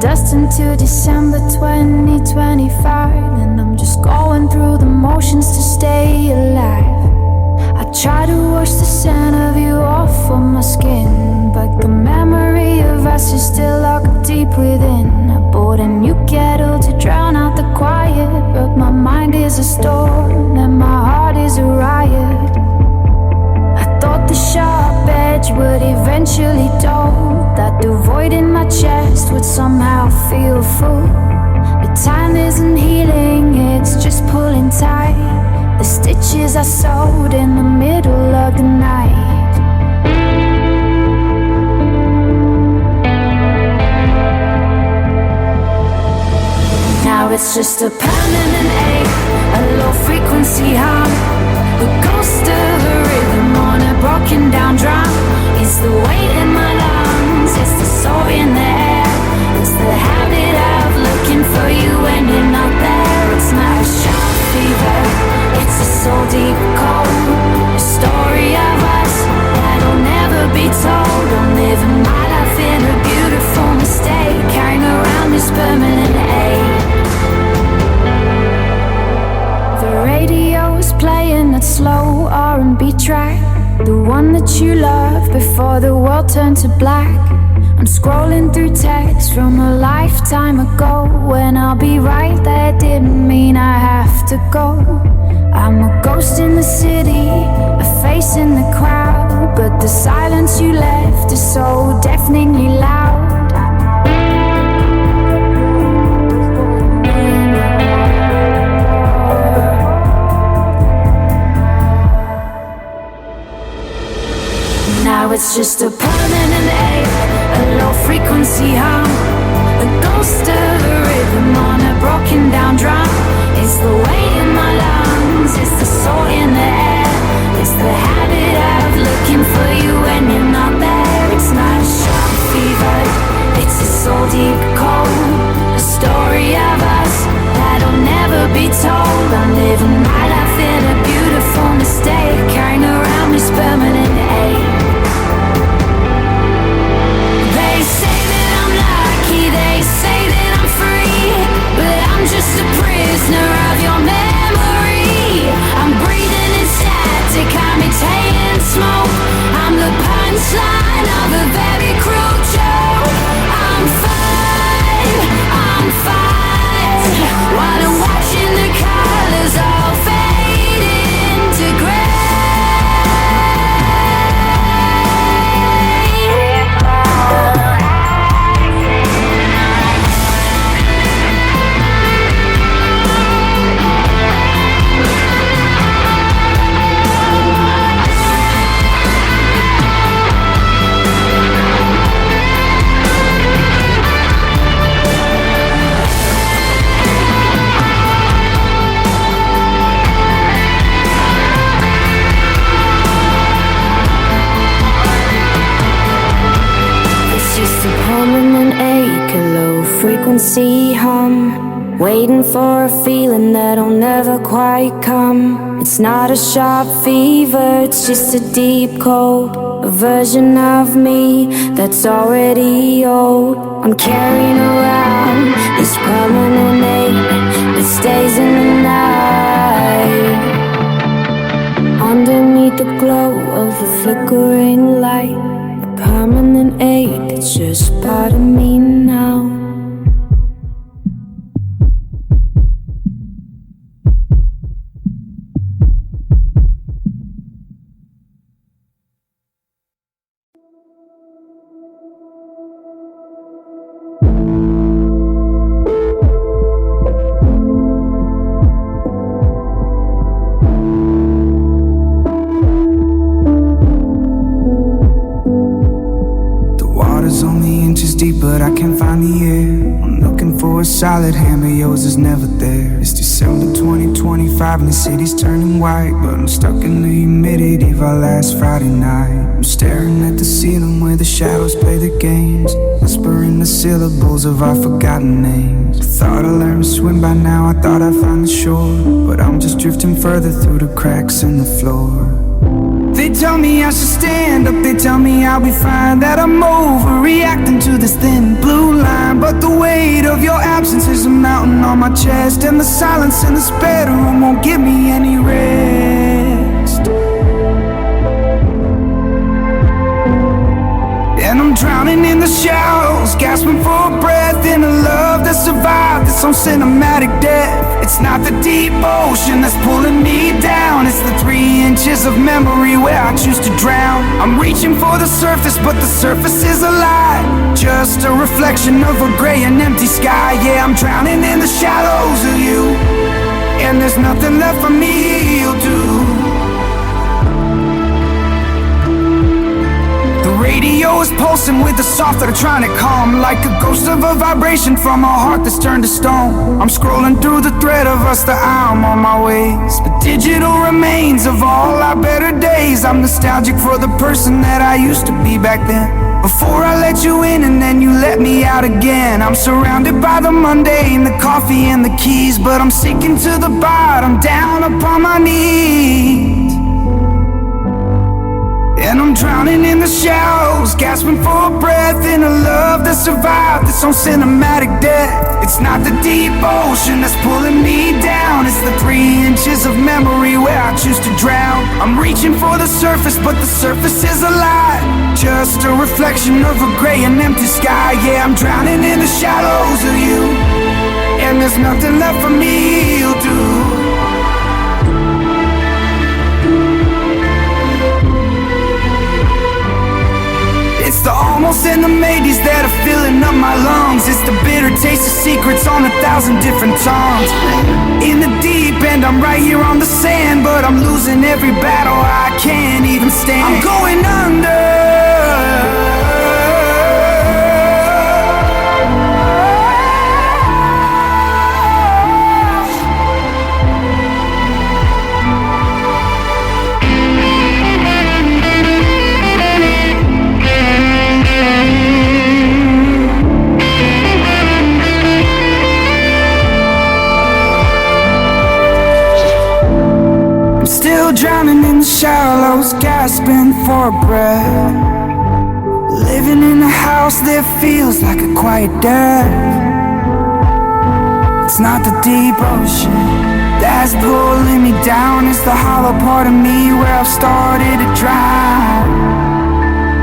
destined to December 2025, and I'm just going through the motions to stay alive. I try to wash the scent of you off of my skin, but the memory of us is still locked up deep within. I bought a new kettle to drown out the quiet, but my mind is a storm and my heart is a riot. I thought the sharp edge would eventually dull, that the void in my chest would somehow feel full. But time isn't healing, it's just pulling tight. The stitches I sewed in the middle of the night. Now it's just a permanent ache, a low frequency hum, the ghost of a rhythm on a broken down drum. It's the weight in my lungs, it's the soul in the air, it's the habit of looking for you when you're not there. It's not a sharp fever, it's a soul deep cold, a story of us that'll never be told. I'm living my life in a beautiful mistake, carrying around this permanent ache. The radio's playing that slow R&B track, the one that you loved before the world turned to black. I'm scrolling through texts from a lifetime ago, when I'll be right there didn't mean I have to go. I'm a ghost in the city, a face in the crowd, but the silence you left is so deafeningly loud. Now it's just a permanent ache, a low frequency hum, the ghost of a rhythm on a broken down drum. It's the weight in my lungs, it's the soul in the air, it's the habit of looking for you when you're not there. It's not a sharp fever, it's a soul deep cold, a story of us that'll never be told. I'm living my life in a beautiful mistake, carrying around this permanent ache. They say that I'm lucky, they say that I'm free, but I'm just a prisoner of your memory. I'm breathing in static, I'm exhaling smoke, I'm the punchline of a very cruel joke. I'm fine, while I'm watching the colors all fade into grey. Frequency hum, waiting for a feeling that'll never quite come. It's not a sharp fever, it's just a deep cold, a version of me that's already old. I'm carrying around this permanent ache that stays in the night, underneath the glow of a flickering light. A permanent ache that's just part of me now. But I can't find the air. I'm looking for a solid hand, but yours is never there. It's December 2025 and the city's turning white, but I'm stuck in the humidity of our last Friday night. I'm staring at the ceiling where the shadows play their games, whispering the syllables of our forgotten names. I thought I learned to swim by now, I thought I'd find the shore, but I'm just drifting further through the cracks in the floor. They tell me I should stand up, they tell me I'll be fine, that I'm overreacting to this thin blue line. But the weight of your absence is a mountain on my chest, and the silence in this bedroom won't give me any rest. And I'm drowning in the shallows, gasping for breath in a love that survived its own cinematic death. It's not the deep ocean that's pulling me down, it's the 3 inches of memory where I choose to drown. I'm reaching for the surface, but the surface is a lie, just a reflection of a gray and empty sky. Yeah, I'm drowning in the shallows of you, and there's nothing left for me to do. The radio is pulsing with the soft that are trying to calm, like a ghost of a vibration from a heart that's turned to stone. I'm scrolling through the thread of us that I'm on my ways, the digital remains of all our better days. I'm nostalgic for the person that I used to be back then, before I let you in and then you let me out again. I'm surrounded by the mundane, the coffee and the keys, but I'm sinking to the bottom, down upon my knees. And I'm drowning in the shallows, gasping for breath in a love that survived its own cinematic death. It's not the deep ocean that's pulling me down, it's the 3 inches of memory where I choose to drown. I'm reaching for the surface, but the surface is a lie, just a reflection of a gray and empty sky. Yeah, I'm drowning in the shallows of you, and there's nothing left for me to do. It's the almost and the maybes that are filling up my lungs. It's the bitter taste of secrets on 1,000 different tongues. In the deep end, I'm right here on the sand, but I'm losing every battle I can't even stand. I'm going under. Still drowning in the shallows, gasping for breath, living in a house that feels like a quiet death. It's not the deep ocean that's pulling me down, it's the hollow part of me where I've started to drown.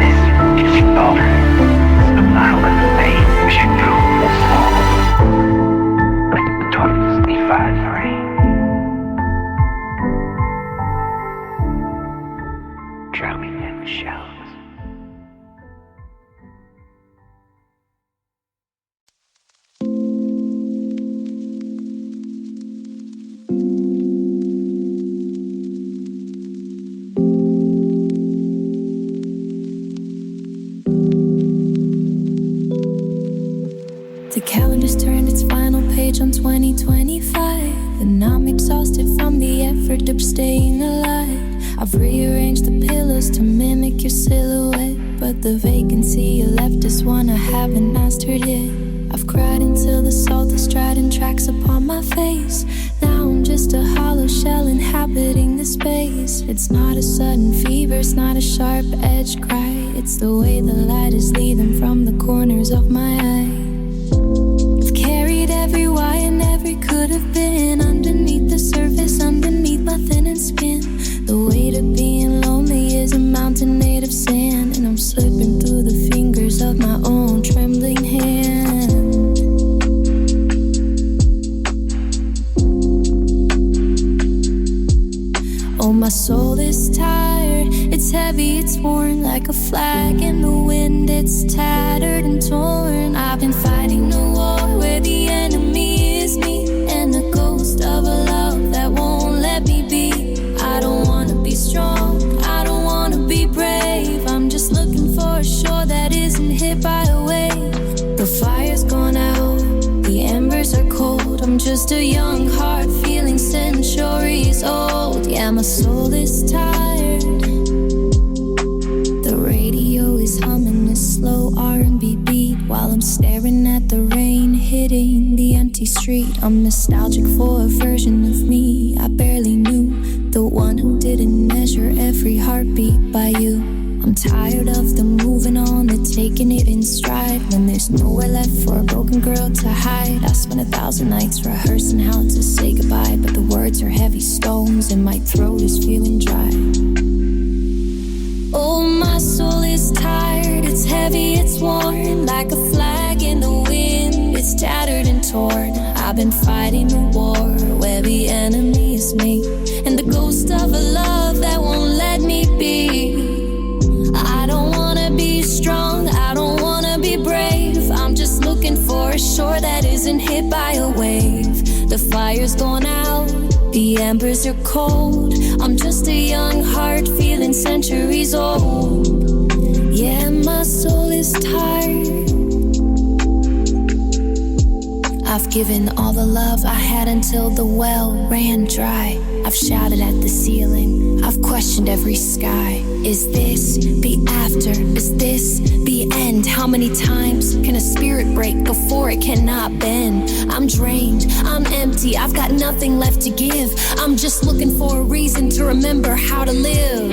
This is over. The violin thing we should do is all. Like the tortoise defies the rain. Drowning in the shallows. The calendar's turned its final page on 2025, and I'm exhausted from the effort of staying alive. I've rearranged the pillows to mimic your silhouette, but the vacancy you left is one I haven't mastered yet. I've cried until the salt is dried and tracks upon my face. Now I'm just a hollow shell inhabiting the space. It's not a sudden fever, it's not a sharp-edged cry, it's the way the light is leaving from the corners of my eyes. I've carried every why and every could have been underneath the surface, underneath my thinning skin. The weight of being lonely is a mountain made of sand, and I'm slipping through the fingers of my own trembling hand. Oh, my soul is tired, it's heavy, it's worn like a flag in the wind, it's tattered and torn. I've been fighting a war where the enemy is me, and a ghost of a love that won't let me be. I don't wanna be strong, I don't wanna be brave, I'm just looking for a shore that isn't hit by a wave. The fire's gone out, the embers are cold, I'm just a young heart feeling centuries old. Yeah, my soul is tired. The radio is humming a slow R&B beat while I'm staring at the rain hitting the empty street. I'm nostalgic for a version of me I barely knew, the one who didn't measure every heartbeat by you. I'm tired of the moving on, the taking it in stride. When there's nowhere left for a broken girl to hide, I spent 1,000 nights rehearsing how to say goodbye, but the words are heavy stones and my throat is feeling dry. Oh, my soul is tired, it's heavy, it's worn, like a flag in the wind, it's tattered and torn. I've been fighting a war where the enemy is me, and the ghost of a love that won't let me be. I don't wanna be strong, I don't wanna be brave, I'm just looking for a shore that isn't hit by a wave. The fire's gone out, the embers are cold, I'm just a young heart feeling centuries old. Yeah, my soul is tired. I've given all the love I had until the well ran dry. I've shouted at the ceiling, I've questioned every sky. Is this the after? Is this the end? How many times can a spirit break before it cannot bend? I'm drained, I'm empty, I've got nothing left to give. I'm just looking for a reason to remember how to live.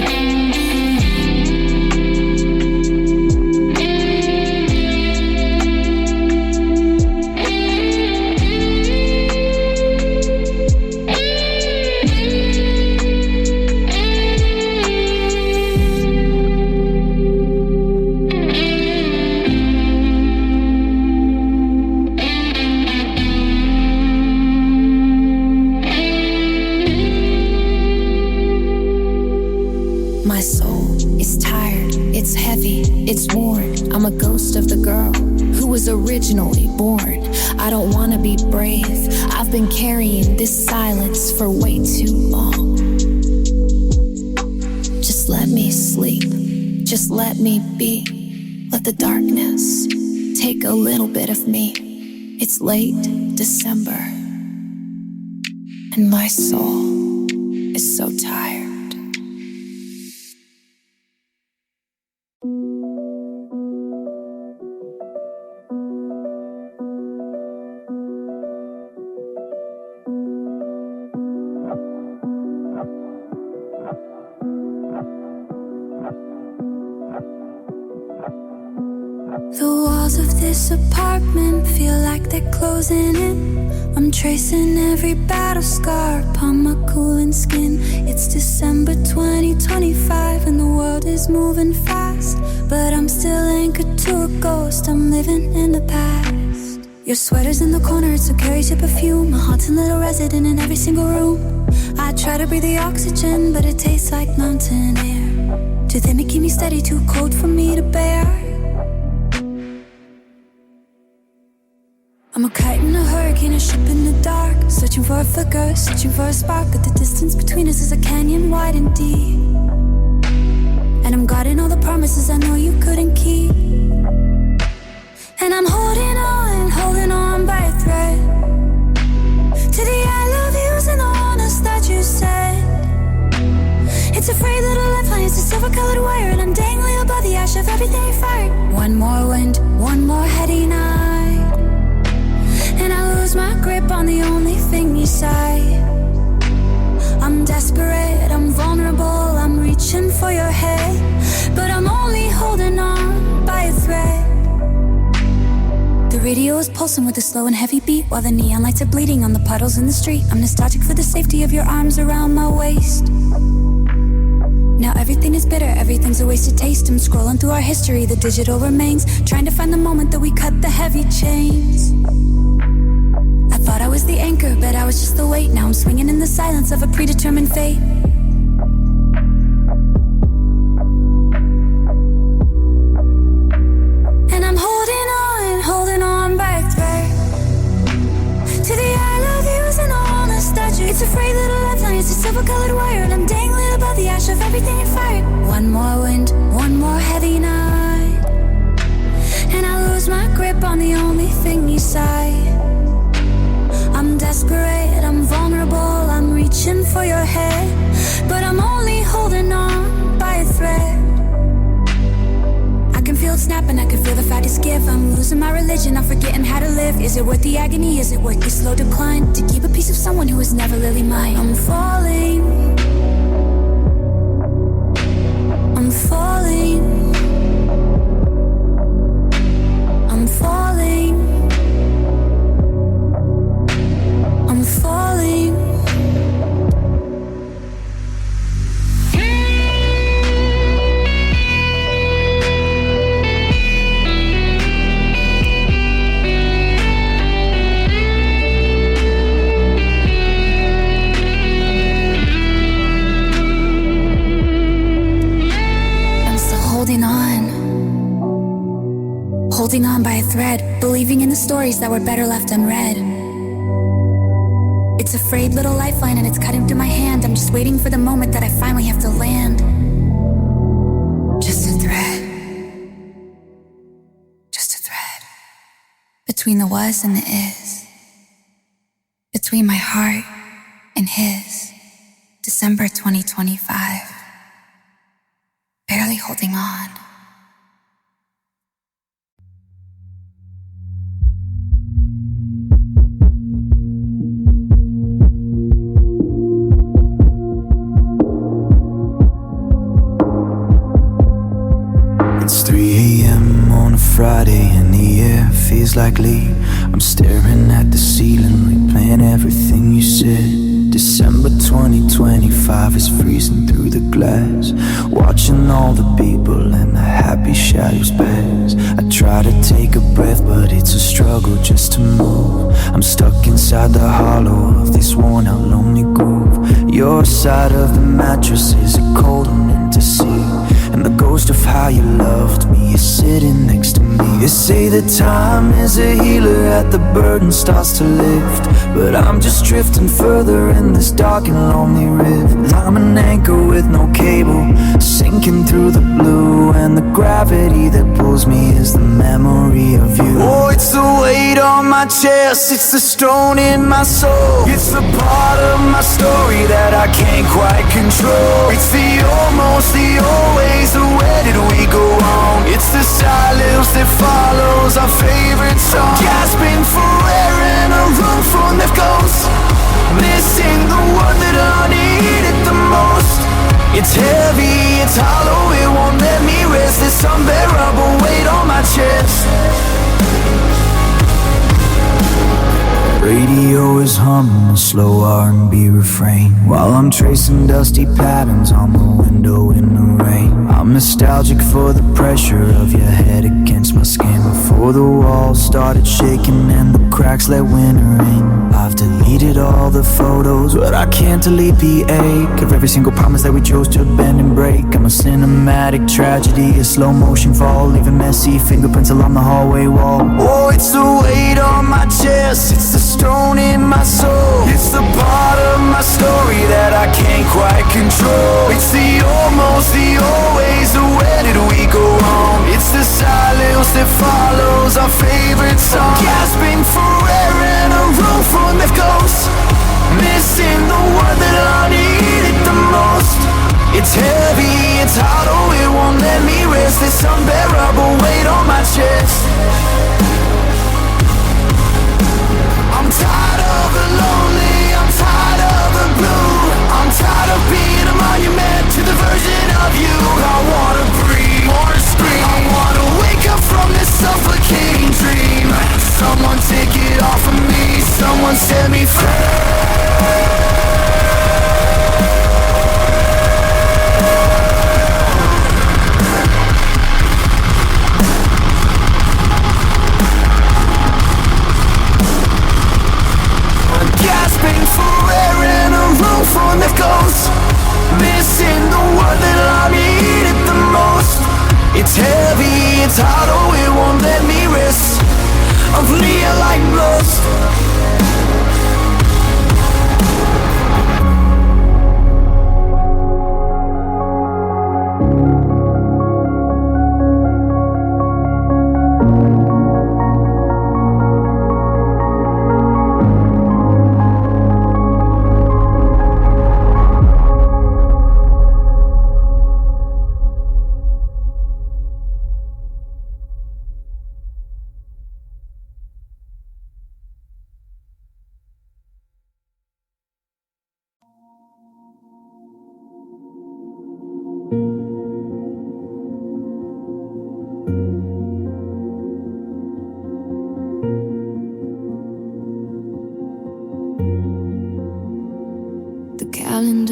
My soul is tired, it's heavy, it's worn. I'm a ghost of the girl who was originally born. I don't wanna be brave, I've been carrying this silence for way too long. Just let me sleep, just let me be. Let the darkness take a little bit of me. It's late December, and my soul is so tired. The walls of this apartment feel like they're closing in. I'm tracing every battle scar upon my cooling skin. It's December 2025 and the world is moving fast, but I'm still anchored to a ghost, I'm living in the past. Your sweater's in the corner, it still carries your perfume. My haunted little resident in every single room. I try to breathe the oxygen, but it tastes like mountain air. Too thin to keep me steady, too cold for me to bear. I'm a kite in a hurricane, a ship in the dark, searching for a flicker, searching for a spark, but the distance between us is a canyon wide and deep. And I'm guarding all the promises I know you couldn't keep. And I'm holding on by a thread to the I love yous and the honest that you said. It's a frayed little lifeline, it's a silver-colored wire, and I'm dangling above the ash of everything you fired. One more wind, one more heady night, and I lose my grip on the only thing you say. I'm desperate, I'm vulnerable, I'm reaching for your head, but I'm only holding on by a thread. The radio is pulsing with a slow and heavy beat, while the neon lights are bleeding on the puddles in the street. I'm nostalgic for the safety of your arms around my waist. Now everything is bitter, everything's a wasted taste. I'm scrolling through our history, the digital remains, trying to find the moment that we cut the heavy chains. I thought I was the anchor, but I was just the weight. Now I'm swinging in the silence of a predetermined fate. And I'm holding on by a thread to the I love yous and all the statues. It's a frayed little lifeline, it's a silver-colored wire, and I'm dangling above the ash of everything you fired. One more wind, one more heavy night, and I lose my grip on the only thing you say. I'm desperate, I'm vulnerable, I'm reaching for your head, but I'm only holding on by a thread. I can feel it snapping, I can feel the fattest give. I'm losing my religion, I'm forgetting how to live. Is it worth the agony, is it worth the slow decline, to keep a piece of someone who was never really mine? I'm falling falling. I'm falling. I'm falling. Holding on by a thread, believing in the stories that were better left unread. It's a frayed little lifeline and it's cut into my hand. I'm just waiting for the moment that I finally have to land. Just a thread. Just a thread. Between the was and the is. Between my heart and his. December 2025. Barely holding on. It's 3 a.m. on a Friday and the air feels like Lee. I'm staring at the ceiling, replaying everything you said. December 2025 is freezing through the glass, watching all the people and the happy shadows pass. I try to take a breath, but it's a struggle just to move. I'm stuck inside the hollow of this worn out lonely groove. Your side of the mattress is a cold one to see, and the ghost of how you loved me is sitting next to me. They say that time is a healer, that the burden starts to lift, but I'm just drifting further in this dark and lonely rift. I'm an anchor with no cable, sinking through the blue, and the gravity that pulls me is the memory of you. Oh, it's the weight on my chest, it's the stone in my soul. It's the part of my story that I can't quite control. It's the almost, the always, the where did we go wrong? It's the silence that follows our favorite song. Gasping for air in a room full of ghosts, missing the one that I needed the most. It's heavy, it's hollow, it won't let me rest. This unbearable weight on my chest. Radio is humming a slow R&B refrain, while I'm tracing dusty patterns on the window in the rain. I'm nostalgic for the pressure of your head against my skin, before the walls started shaking and the cracks let winter in. I've deleted all the photos, but I can't delete the ache of every single promise that we chose to bend and break. I'm a cinematic tragedy, a slow motion fall, leaving messy fingerprints along the hallway wall. Oh, it's the weight on my chest, it's the stone in my soul. It's the part of my story that I can't quite control. It's the almost, the always, the where did we go wrong? It's the silence that follows our favorite song. Gasping for air in a room full of ghosts, missing the one that I needed the most. It's heavy, it's hollow, it won't let me rest. This unbearable weight on my chest. I'm tired of the lonely, I'm tired of the blue. I'm tired of being a monument to the version of you. I wanna breathe, wanna scream, I wanna wake up from this suffocating dream.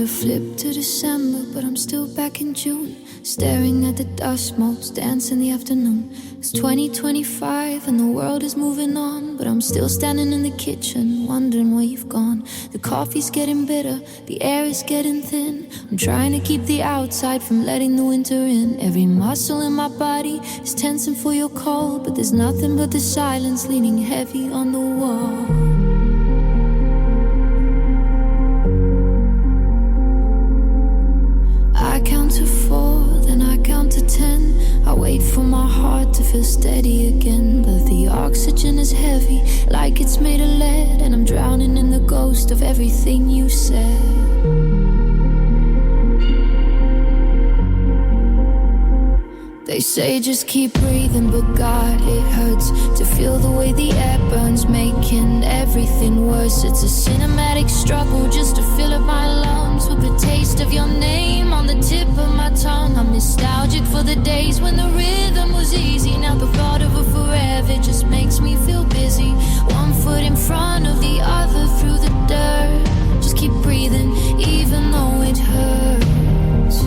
to flip to December, but I'm still back in June, staring at the dust motes dance in the afternoon. It's 2025 and the world is moving on, but I'm still standing in the kitchen, wondering where you've gone. The coffee's getting bitter, the air is getting thin. I'm trying to keep the outside from letting the winter in. Every muscle in my body is tensing for your call, but there's nothing but the silence leaning heavy on the wall. I count to 4, then I count to 10. I wait for my heart to feel steady again, but the oxygen is heavy, like it's made of lead, and I'm drowning in the ghost of everything you said. They say just keep breathing, but God, it hurts to feel the way the air burns, making everything worse. It's a cinematic struggle just to fill up my lungs with the taste of your name on the tip of my tongue. I'm nostalgic for the days when the rhythm was easy. Now the thought of a forever just makes me feel busy. One foot in front of the other through the dirt. Just keep breathing, even though it hurts.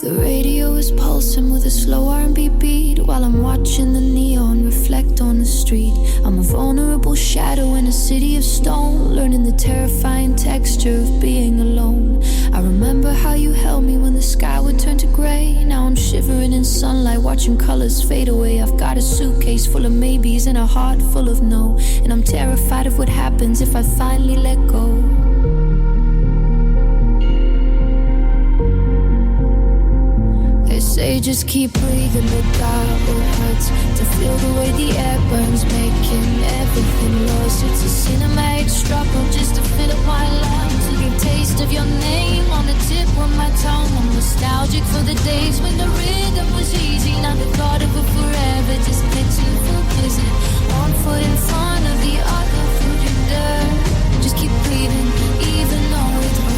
The radio is pulsing with a slow R&B beat, while I'm watching the neon reflect on the street. I'm a vulnerable shadow in a city of stone, learning the terrifying texture of being alone. I remember how you held me when the sky would turn to gray. Now I'm shivering in sunlight, watching colors fade away. I've got a suitcase full of maybes and a heart full of no, and I'm terrified of what happens if I finally let go. Say just keep breathing, but God, it hurts to feel the way the air burns, making everything worse. It's a cinematic struggle just to fill up my lungs with the taste of your name on the tip of my tongue. I'm nostalgic for the days when the rhythm was easy. Now the thought of a forever just makes me feel busy. One foot in front of the other through the dirt. Just keep breathing, even though it hurts.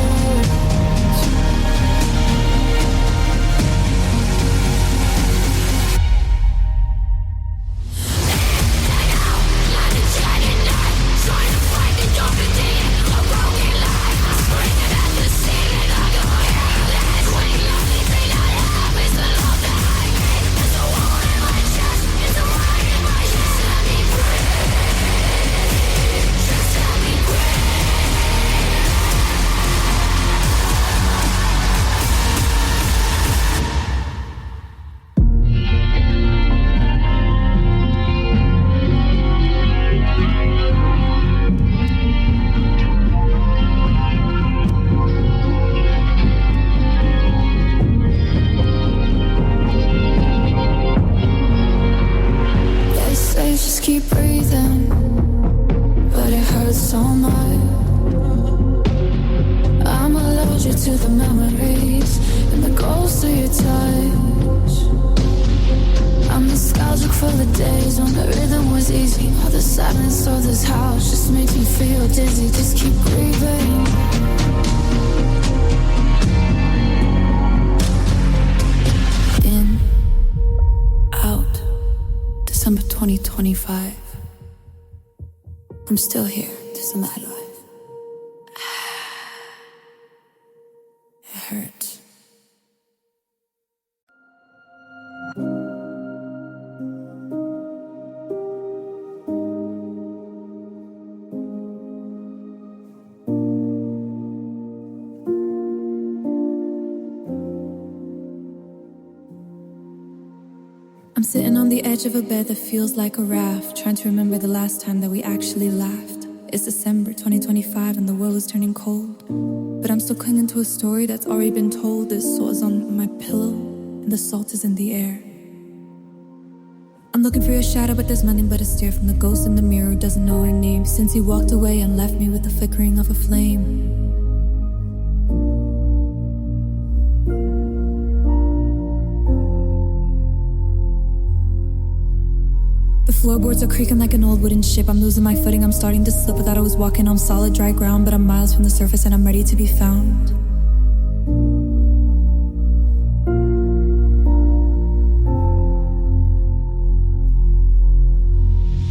I'm still here, this is my life. It hurts. I'm sitting on the edge of a bed that feels like a raft, trying to remember the last time that we actually laughed. It's December 2025 and the world is turning cold, but I'm still clinging to a story that's already been told. This salt is on my pillow and the salt is in the air. I'm looking for your shadow, but there's nothing but a stare from the ghost in the mirror who doesn't know her name, since he walked away and left me with the flickering of a flame. Floorboards are creaking like an old wooden ship. I'm losing my footing, I'm starting to slip. I thought I was walking on solid dry ground, but I'm miles from the surface and I'm ready to be found.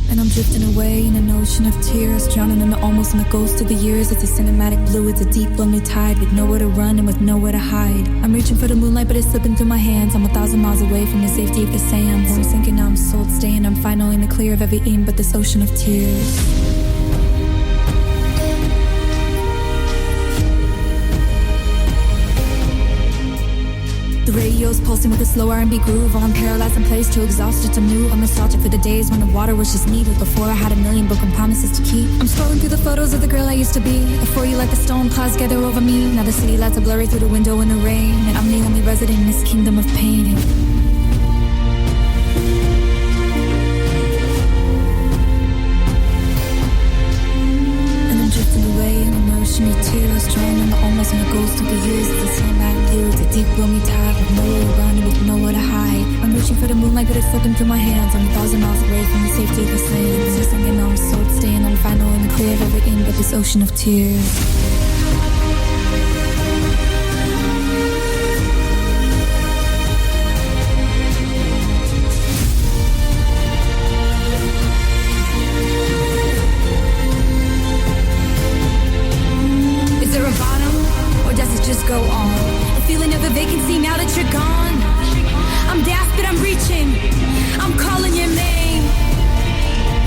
And I'm drifting away in an ocean of tears, drowning in the almost and the ghost of the years. It's a cinematic blue, it's a deep lonely tide, with nowhere to run and with nowhere to hide. I'm reaching for the moonlight, but it's slipping through my hands. I'm 1,000 miles away from the safety of the sands. I'm sinking, now I'm sold, staying. I'm finally in the clear of every aim but this ocean of tears. The radio's pulsing with a slow R&B groove, while I'm paralyzed in place, too exhausted to move. I'm nostalgic for the days when the water was just needed, before I had a million broken promises to keep. I'm scrolling through the photos of the girl I used to be, before you let the storm clouds gather over me. Now the city lights are blurry through the window in the rain, and I'm the only resident in this kingdom of pain. And I'm drifting away in an ocean of tears, drowning almost in the ghost of the years. It's a cinematic blue, it's a deep gloomy tide, with nowhere to run and with nowhere to hide. I'm reaching for the moonlight, but it's slipping through my hands. I'm 1,000 miles away from the safety of the sands. I'm sinking, now I'm sold, staying. I'm finally in the clear of everything but this ocean of tears. Just go on. The feeling of a vacancy now that you're gone. I'm desperate, I'm reaching, I'm calling your name,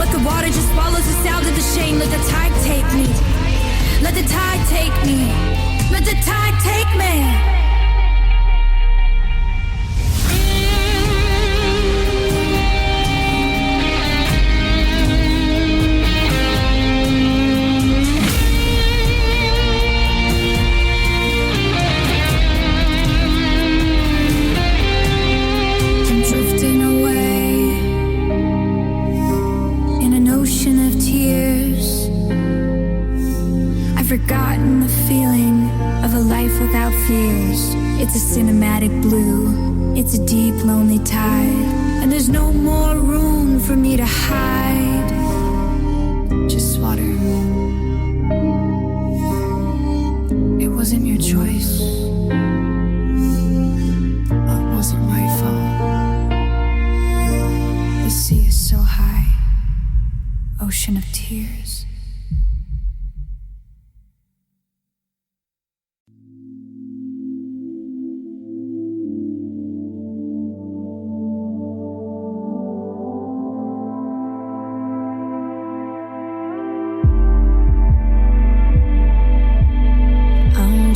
but the water just swallows the sound of the shame. Let the tide take me, let the tide take me, let the tide take me. Forgotten the feeling of a life without fears. It's a cinematic blue, it's a deep lonely tide, and there's no more room for me to hide. Just water. It wasn't your choice. It wasn't my fault. The sea is so high, ocean of tears.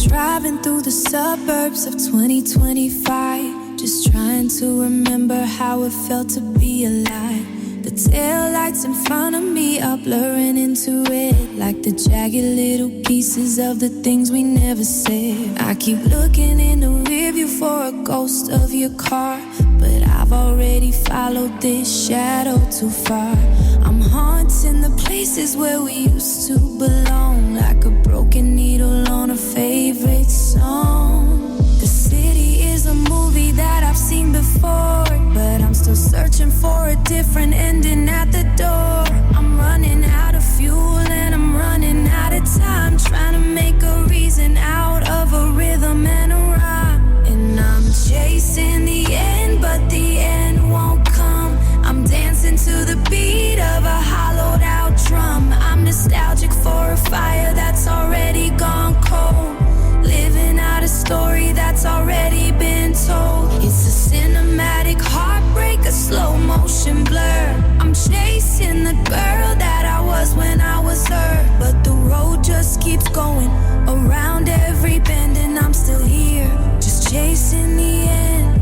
Driving through the suburbs of 2025, just trying to remember how it felt to be alive. The taillights in front of me are blurring into red, like the jagged little pieces of the things we never said. I keep looking in the rearview for a ghost of your car, but I've already followed this shadow too far. I'm haunting the places where we used to belong, like a broken needle on a favorite song. The city is a movie that I've seen before, but I'm still searching for a different ending at the door. I'm running out of fuel and I'm running out of time, trying to make a reason out of a rhythm and a rhyme. And I'm chasing the end, but the end won't come. I'm dancing to the beat of a hollowed out drum. I'm nostalgic for a fire that's already gone cold, living out a story that's already been told. It's a cinematic heartbreak, a slow motion blur. I'm chasing the girl that I was when I was her, but the road just keeps going around every bend, and I'm still here, just chasing the end.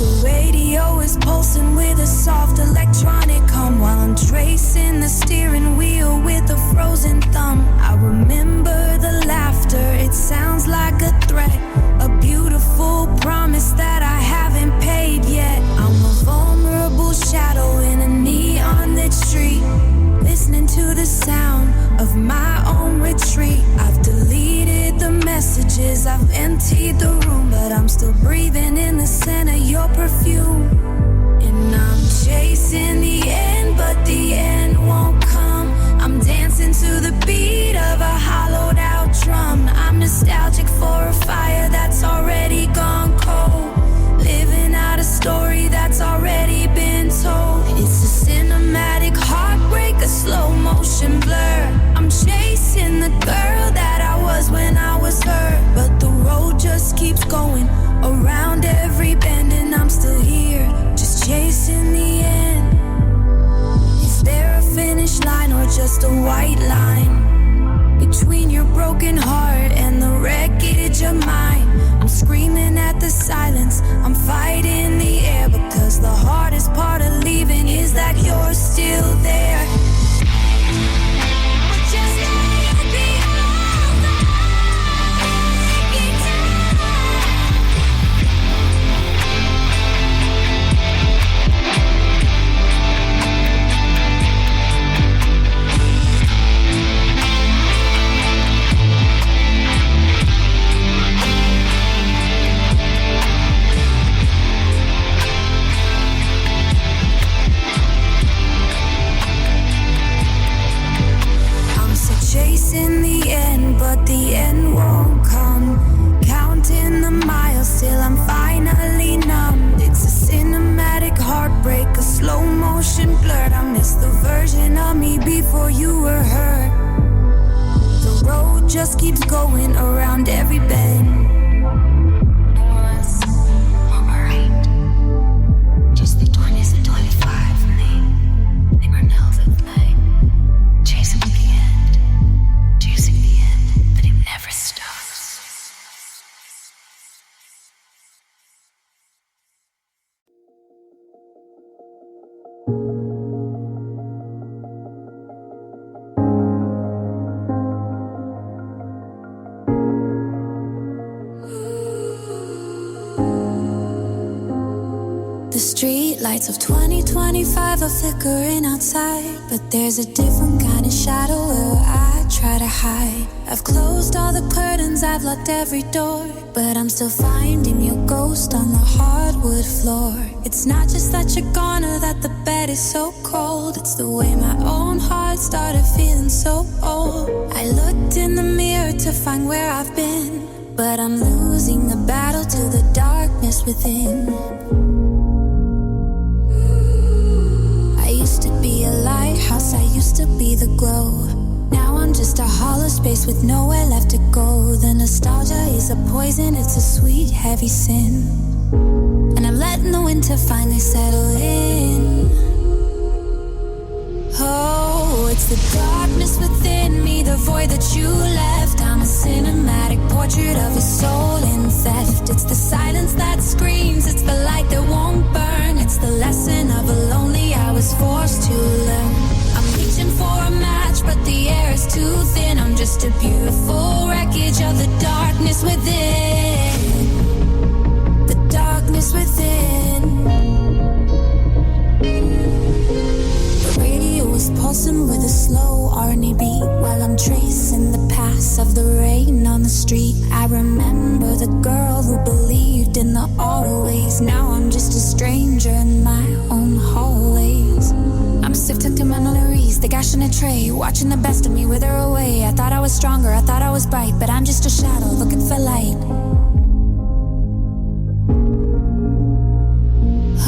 The radio is pulsing with a soft electronic hum, while I'm tracing the steering wheel with a frozen thumb. I remember the laughter, it sounds like a threat, a beautiful promise that I haven't paid yet. I'm a vulnerable shadow in a neon-lit street, listening to the sound of my own retreat. I've deleted the messages, I've emptied the room, but I'm still breathing in the scent of your perfume. And I'm chasing the end, but the end won't come. I'm dancing to the beat of a hollowed out drum. I'm nostalgic for a fire that's already gone cold, living out a story that's already been told. It's a cinematic heart just a white line between your broken heart and the wreckage of mine. I'm screaming at the silence, I'm fighting the air, because the hardest part of leaving is that you're still there. But just let it be over. Chasing the end, but the end won't come. Counting the miles till I'm finally numb. It's a cinematic heartbreak, a slow motion blur. I miss the version of me before you were hurt. The road just keeps going around every bend. Lights of 2025 are flickering outside, but there's a different kind of shadow where I try to hide. I've closed all the curtains, I've locked every door, but I'm still finding your ghost on the hardwood floor. It's not just that you're gone or that the bed is so cold, it's the way my own heart started feeling so old. I looked in the mirror to find where I've been, but I'm losing the battle to the darkness within. Be a lighthouse, I used to be the glow. Now I'm just a hollow space with nowhere left to go. The nostalgia is a poison, it's a sweet, heavy sin. And I'm letting the winter finally settle in. Oh, it's the darkness within me, the void that you left. I'm a cinematic portrait of a soul in theft. It's the silence that screams, it's the light that won't burn. It's the lesson of a lonely I was forced to learn. I'm reaching for a match, but the air is too thin. I'm just a beautiful wreckage of the darkness within. The darkness within. The radio is pulsing with a slow R&B beat while I'm tracing the paths of the rain on the street. I remember the girl who believed in the always. Now I'm just a stranger in my own hallways. I'm sifting through my memories, the gash in a tray, watching the best of me wither away. I thought I was stronger, I thought I was bright, but I'm just a shadow looking for light.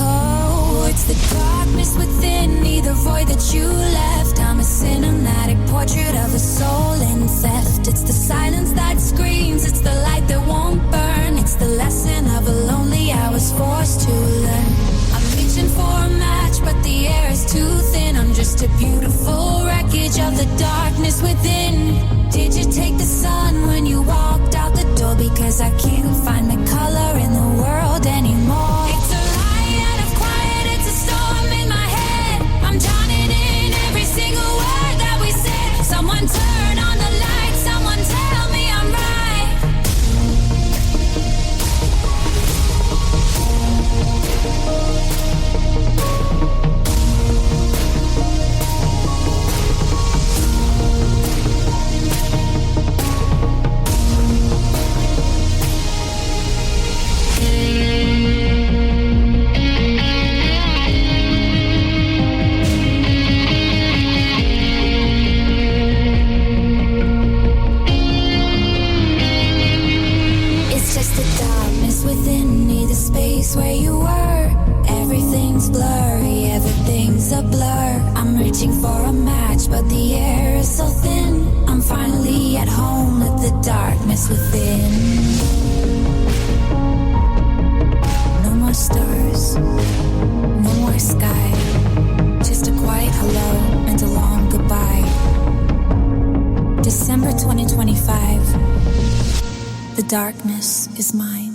Oh, it's the darkness within me, the void that you left. I'm a cinematic portrait of a soul in theft. It's the silence that screams, it's the light that won't burn. It's the lesson of a lonely I was forced to learn. I'm reaching for a match, but the air is too thin. I'm just a beautiful wreckage of the darkness within. Did you take the sun when you walked out the door? Because I can't find my color in the world anymore. It's a riot of quiet, it's a storm in my head. I'm drowning in every single word that we said. Someone turn on the light, someone tell me I'm right. Within me, the space where you were. Everything's blurry, everything's a blur. I'm reaching for a match, but the air is so thin. I'm finally at home with the darkness within. No more stars, no more sky. Just a quiet hello and a long goodbye. darkness is mine.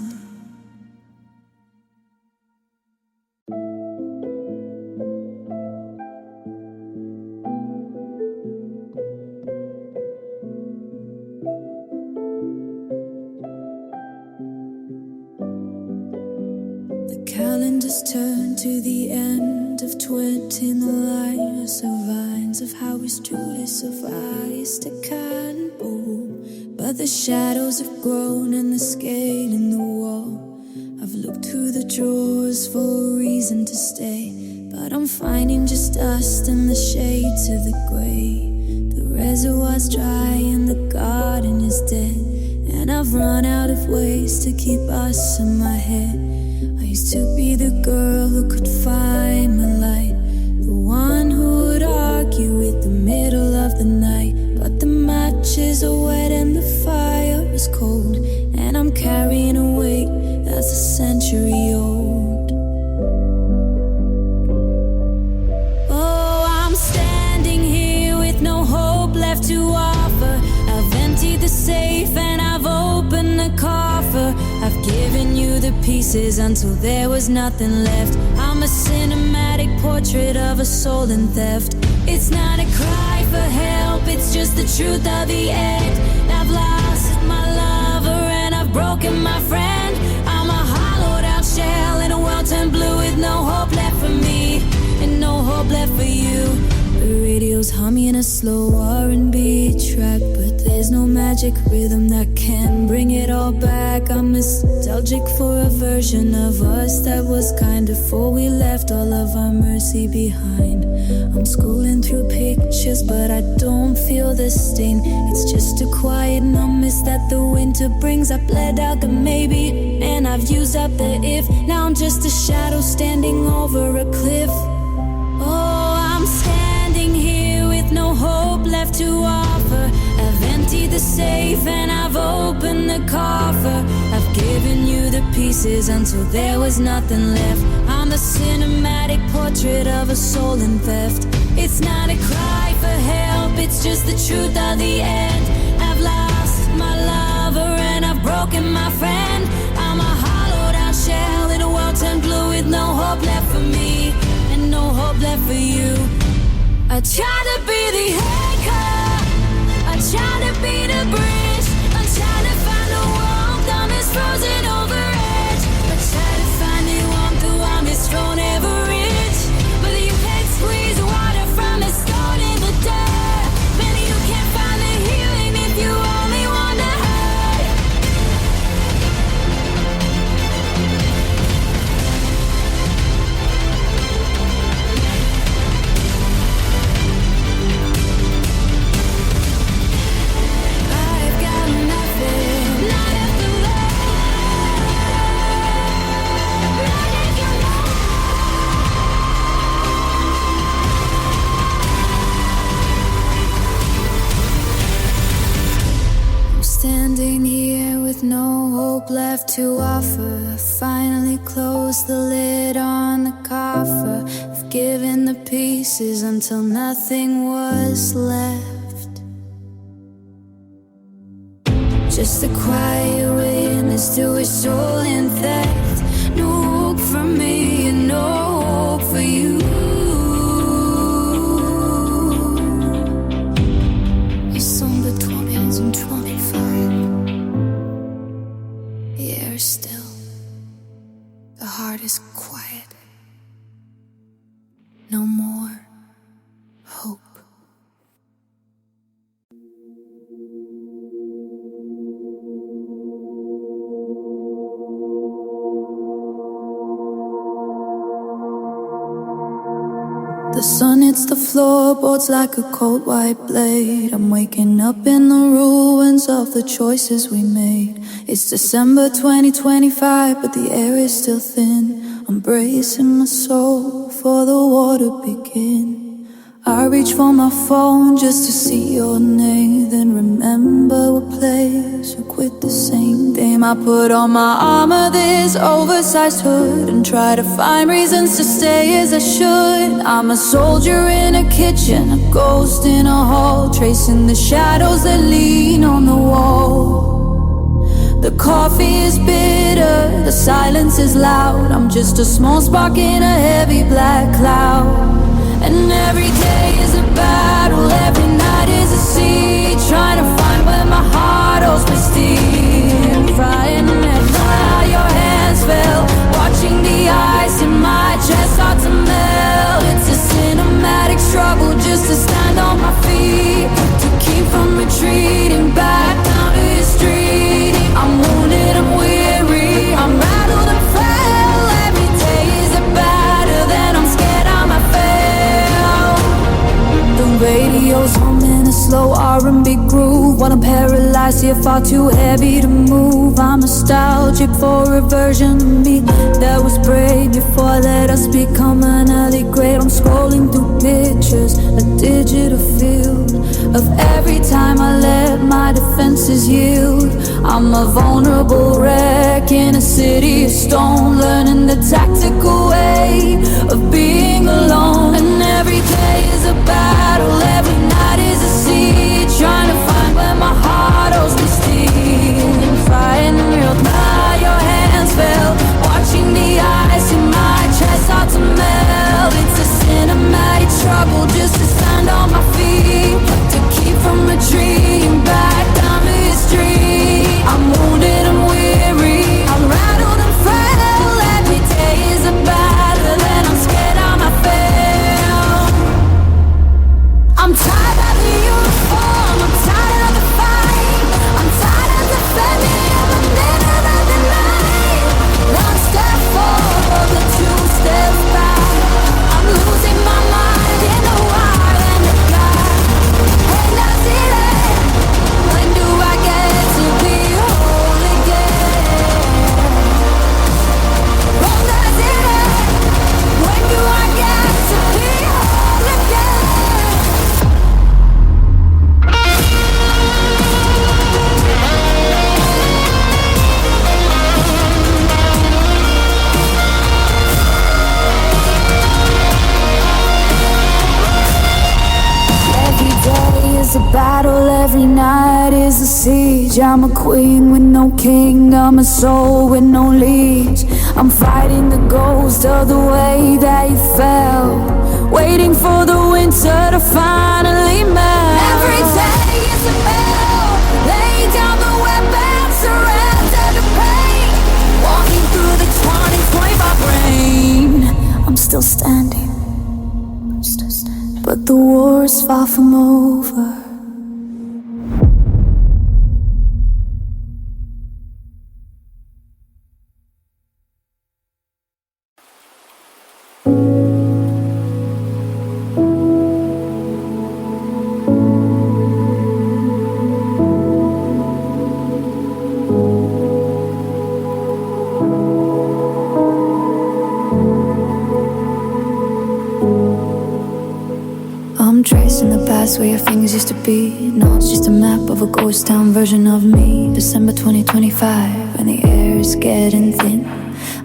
Calendars turn to the end of 20 in the lights of vines of how we truly survived to cannonball. But the shadows have grown and the scale in the wall. I've looked through the drawers for a reason to stay, but I'm finding just dust and the shades of the grey. The reservoir's dry and the garden is dead, and I've run out of ways to keep us in my head. Used to be the girl who could find my light, the one who would argue with the middle of the night. But the matches are wet and the fire is cold, and I'm carrying a weight that's a century old. Oh, I'm standing here with no hope left to offer. I've emptied the safe and I've opened the coffer. I've given you the pieces until there was nothing left. I'm a cinematic portrait of a soul in theft. It's not a cry for help, it's just the truth of the end. I've lost my lover and I've broken my friend. I'm a hollowed out shell in a world turned blue with no hope left for me and no hope left for you. The radio's humming a slow R&B track, but there's no magic rhythm that can bring it all back. I'm nostalgic for a version of us that was kind before we left all of our mercy behind. I'm scrolling through pictures, but I don't feel the stain. It's just a quiet numbness that the winter brings. I bled out the maybe, and I've used up the if. Now I'm just a shadow standing over a cliff. Oh, I'm standing here with no hope left to offer. I've emptied the safe and I've opened the coffer. I've given you the pieces until there was nothing left. I'm the cinematic portrait of a soul in theft. It's not a cry for help, it's just the truth of the end. I've lost my lover and I've broken my friend. I'm a hollowed out shell in a world turned blue with no hope left for me and no hope left for you. I try to be the anchor, I try to be the bridge. I try to find the warmth on this frozen over edge. I try to find the warmth through on this thrown ever ridge. But you can't squeeze water from a stone in the dirt. Man, you can't find the healing if you only want to hurt. I've got nothing, not after love, not if you know. I'm standing here with no hope left to offer. I finally closed the lid on the coffer. I've given the pieces until nothing was left. Just a quiet witness to a soul in theft. No hope for me and no hope for you. Ils sont de 2025. The air is still. The heart is quiet. No more hope. The sun hits the floorboards like a cold white blade. I'm waking up in the ruins of the choices we made. It's December 2025, but the air is still thin. I'm bracing my soul for the war to begin. I reach for my phone just to see your name, then remember we're players who quit the same game. I put on my armor, this oversized hood, and try to find reasons to stay as I should. I'm a soldier in a kitchen, a ghost in a hall, tracing the shadows that lean on the wall. The coffee is bitter, the silence is loud. I'm just a small spark in a heavy black cloud. And every day is a battle, every night is a siege, trying to find where my heart holds pristine. Frying how your hands fell, watching the ice in my chest start to melt. It's a cinematic struggle just to stand on my feet, to keep from retreating back down to the street. I'm wounded, I'm weary, I'm rattled and frail. Every day is a battle, then I'm scared I might fail. The radio's humming a slow R&B groove, while I'm paralyzed here, far too heavy to move. I'm nostalgic for a version of me that was brave before I let us become an early grade. I'm scrolling through pictures, a digital field of every time I let my defenses yield. I'm a vulnerable wreck in a city of stone, learning the tactical way of being alone. And every day is a battle, every night is a siege, trying to find where my heart holds me steam. Frying real by your hands fell, watching the ice in my chest start to melt. It's a cinematic struggle just to stand on my feet, to keep from retreating back down to the street. I'm wounded, I'm weary, I'm rattled and frail. Every day is a battle, and I'm scared I might fail. I'm tired of the uniform, I'm tired of the fight, I'm tired of defending every minute of the night. One step forward, but two steps back. I'm losing my mind in the wild and the black. Hey, that's it. When do I get to be whole again? Oh, that's it. When do I get to be whole again? Every day is a battle, every night is a siege. I'm a queen with no king, I'm a soul with no leash. I'm fighting the ghost of the way that you fell, waiting for the winter to finally melt. Every day is a battle, lay down the weapon, surrender the pain. Walking through the 2025 rain, I'm still standing, but the war is far from over. I'm tracing the past where your fingers used to be. No, it's just a map of a ghost town version of me. December 2025, and the air is getting thin.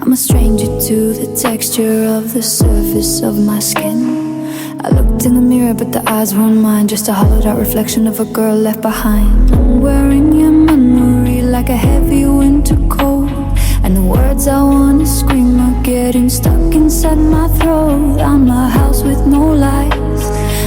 I'm a stranger to the texture of the surface of my skin. I looked in the mirror, but the eyes weren't mine, just a hollowed out reflection of a girl left behind. I'm wearing your memory like a heavy winter coat, and the words I wanna scream are getting stuck inside my throat. I'm a house with no lights,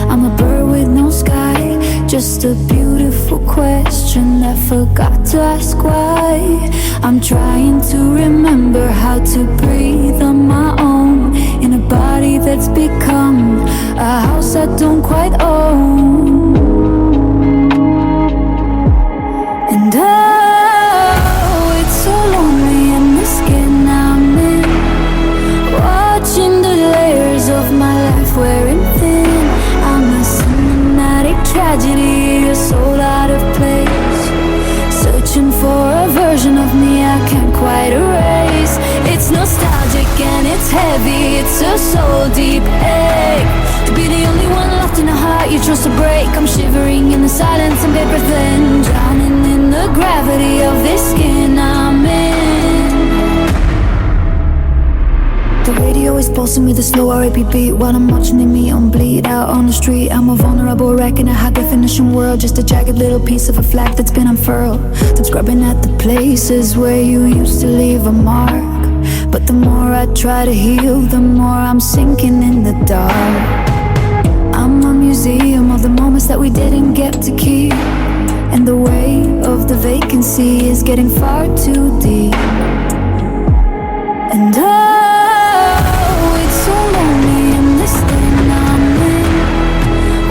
I'm a bird with no sky, just a beautiful question that forgot to ask why. I'm trying to remember how to breathe on my own, in a body that's become a house I don't quite own. And oh, it's so lonely in the skin I'm in, watching the layers of my life wearing thin. I'm a cinematic tragedy, a soul out of place, searching for a version of me I can't quite erase. It's nostalgic and it's heavy, it's a soul deep ache, to be the only one left in a heart you trust to break. I'm shivering in the silence and paper thin, drowning in the gravity of this skin I'm in. The radio is pulsing with a slow R.A.P. beat, while I'm watching the neon bleed out on the street. I'm a vulnerable wreck back in a high definition world, just a jagged little piece of a flag that's been unfurled. I'm scrubbing at the places where you used to leave a mark. But the more I try to heal, the more I'm sinking in the dark. I'm a museum of the moments that we didn't get to keep, and the weight of the vacancy is getting far too deep. And oh, it's so lonely in this thing I'm in,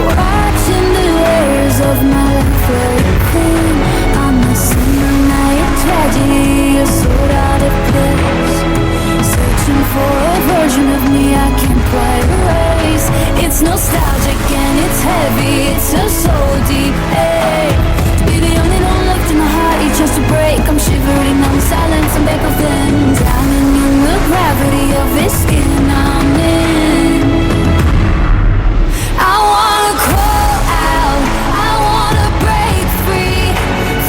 watching the layers of my life fade thin. I'm a cinematic tragedy, a sold out of place, searching for a version of me I can't quite erase. It's nostalgic and it's heavy, it's so deep, hey. To be the only one left in the heart, each chance to break. I'm shivering, I'm silent, I'm back of them, drowning in the gravity of this skin I'm in. I wanna crawl out, I wanna break free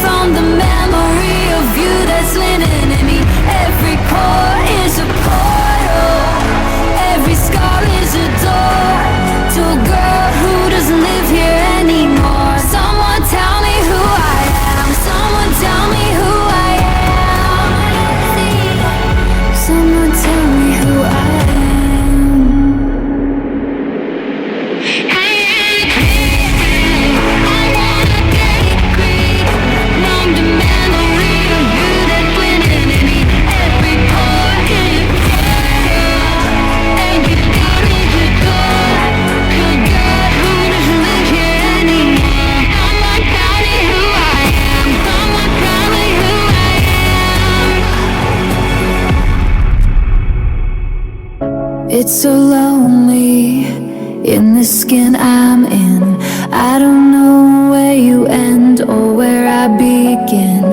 from the memory of you that's living in me. Every pore is a portal, every scar is a door to a girl who doesn't live here anymore. Someone tell me who I am, someone tell me who I am. Someone tell me who I am. I wanna get free from the memory of you that's living in me. Every pore is a portal, every scar is a door to a girl who doesn't live here anymore. Someone tell me who I am, someone tell me who I am. It's so lonely in the skin I'm in. I don't know where you end or where I begin.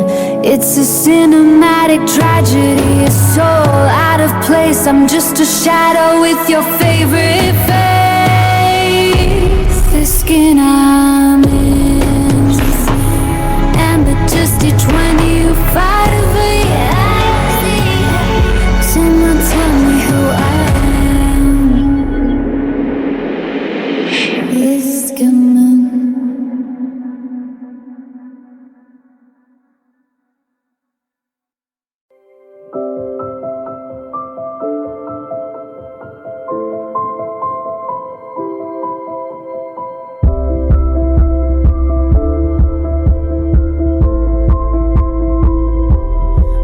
It's a cinematic tragedy, a soul out of place. I'm just a shadow with your favorite face. The skin I'm in, and the just each one you fight over. Someone tell me who I am. This coming.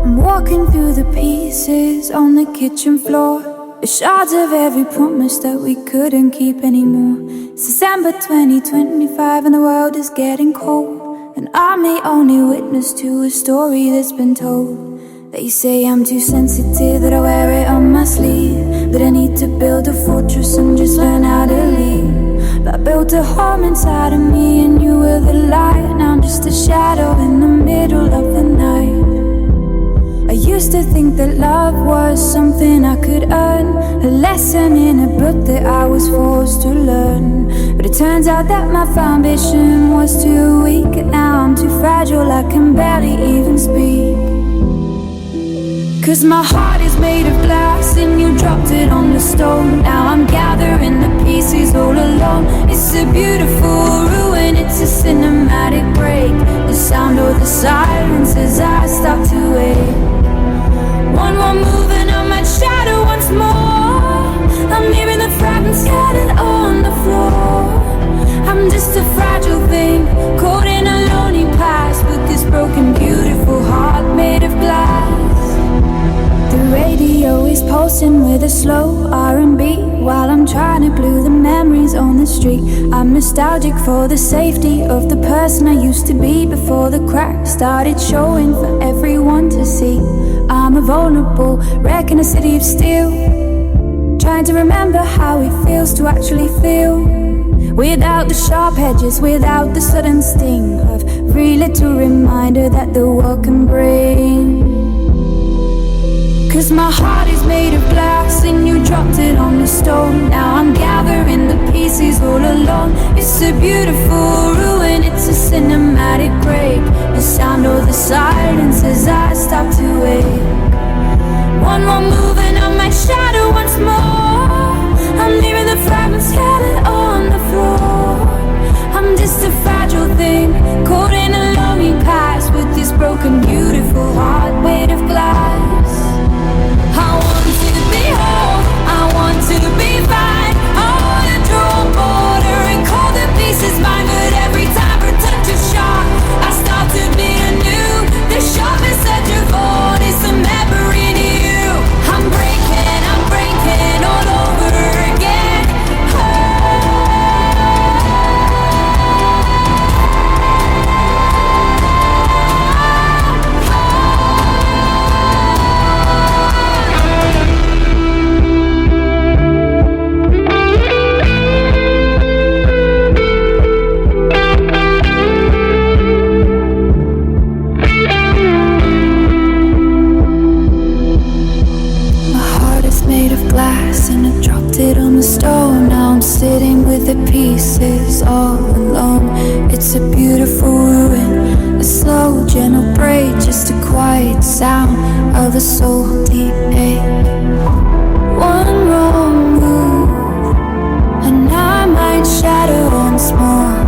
I'm walking through the pieces on the kitchen floor, the shards of every promise that we couldn't keep anymore. It's December 2025 and the world is getting cold, and I'm the only witness to a story that's been told. They say I'm too sensitive, that I wear it on my sleeve, that I need to build a fortress and just learn how to leave. But I built a home inside of me and you were the light. Now I'm just a shadow in the middle of the night. I used to think that love was something I could earn, a lesson in a book that I was forced to learn. But it turns out that my foundation was too weak, and now I'm too fragile, I can barely even speak. Cause my heart is made of glass and you dropped it on the stone. Now I'm gathering the pieces all alone. It's a beautiful ruin, it's a cinematic break. The sound of the silence as I stop to wait. One more move and I'm at shadow once more. I'm hearing the fragments scattered on the floor. I'm just a fragile thing, caught in a lonely past, with this broken beautiful heart made of glass. The radio is pulsing with a slow R&B, while I'm trying to glue the memories on the street. I'm nostalgic for the safety of the person I used to be before the cracks started showing for everyone to see. I'm a vulnerable wreck in a city of steel, trying to remember how it feels to actually feel, without the sharp edges, without the sudden sting of every little reminder that the world can bring. Cause my heart is made of glass and you dropped it on the stone. Now I'm gathering the pieces all alone. It's a beautiful ruin, it's a cinematic break. The sound of the silence as I stop to wake. One more move and I'm my shadow once more. I'm leaving the fragments scattered on the floor. I'm just pieces all alone. It's a beautiful ruin, a slow, gentle break, just a quiet sound of a soul deep ache. One wrong move, and I might shatter once more.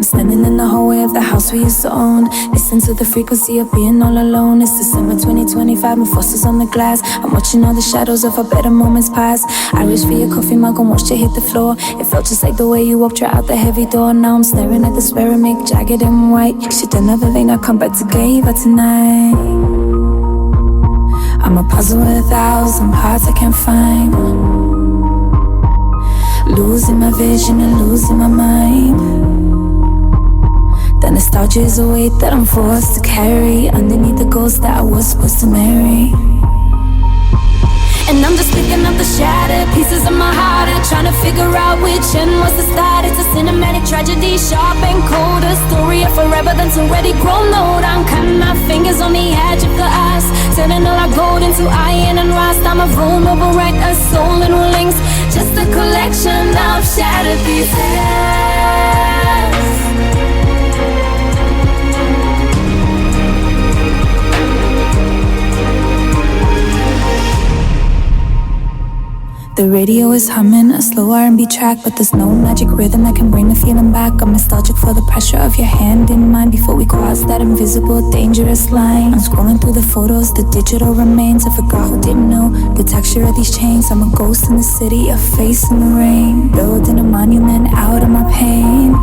Standing in the hallway of the house we used to own, listen to the frequency of being all alone. It's December 2025, my faucet's on the glass. I'm watching all the shadows of our better moments pass. I reached for your coffee mug and watched it hit the floor. It felt just like the way you walked right out the heavy door. Now I'm staring at the ceramic, jagged and white. Shit, another thing I come back to get but tonight. I'm a puzzle with 1,000 parts I can't find. Losing my vision and losing my mind. The nostalgia is a weight that I'm forced to carry underneath the ghost that I was supposed to marry. And I'm just picking up the shattered pieces of my heart and trying to figure out which end was the start. It's a cinematic tragedy, sharp and cold, a story of forever that's already grown old. I'm cutting my fingers on the edge of the ice, turning all our gold into iron and rust. I'm a vulnerable wreck, a soul in rulings, just a collection of shattered pieces. The radio is humming a slow R&B track, but there's no magic rhythm that can bring the feeling back. I'm nostalgic for the pressure of your hand in mine before we cross that invisible, dangerous line. I'm scrolling through the photos, the digital remains of a girl who didn't know the texture of these chains. I'm a ghost in the city, a face in the rain, building a monument out of my pain.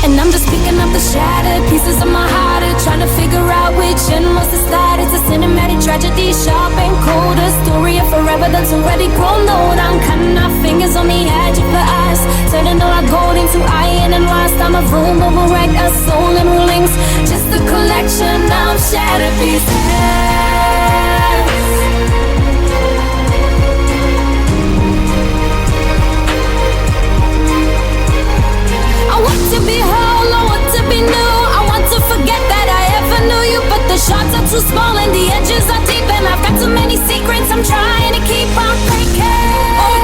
And I'm just picking up the shattered pieces of my heart and trying to figure out which end was the start. It's a cinematic tragedy, sharp and cold, a story of forever that's already grown old. I'm cutting our fingers on the edge of the ice, turning all our gold into iron and rust. I'm a vulnerable wreck, a soul in rulings, just a collection of shattered pieces. I want to be whole, I want to be new. I want to forget that I ever knew you, but the shots are too small and the edges are deep, and I've got too many secrets I'm trying to keep on breaking,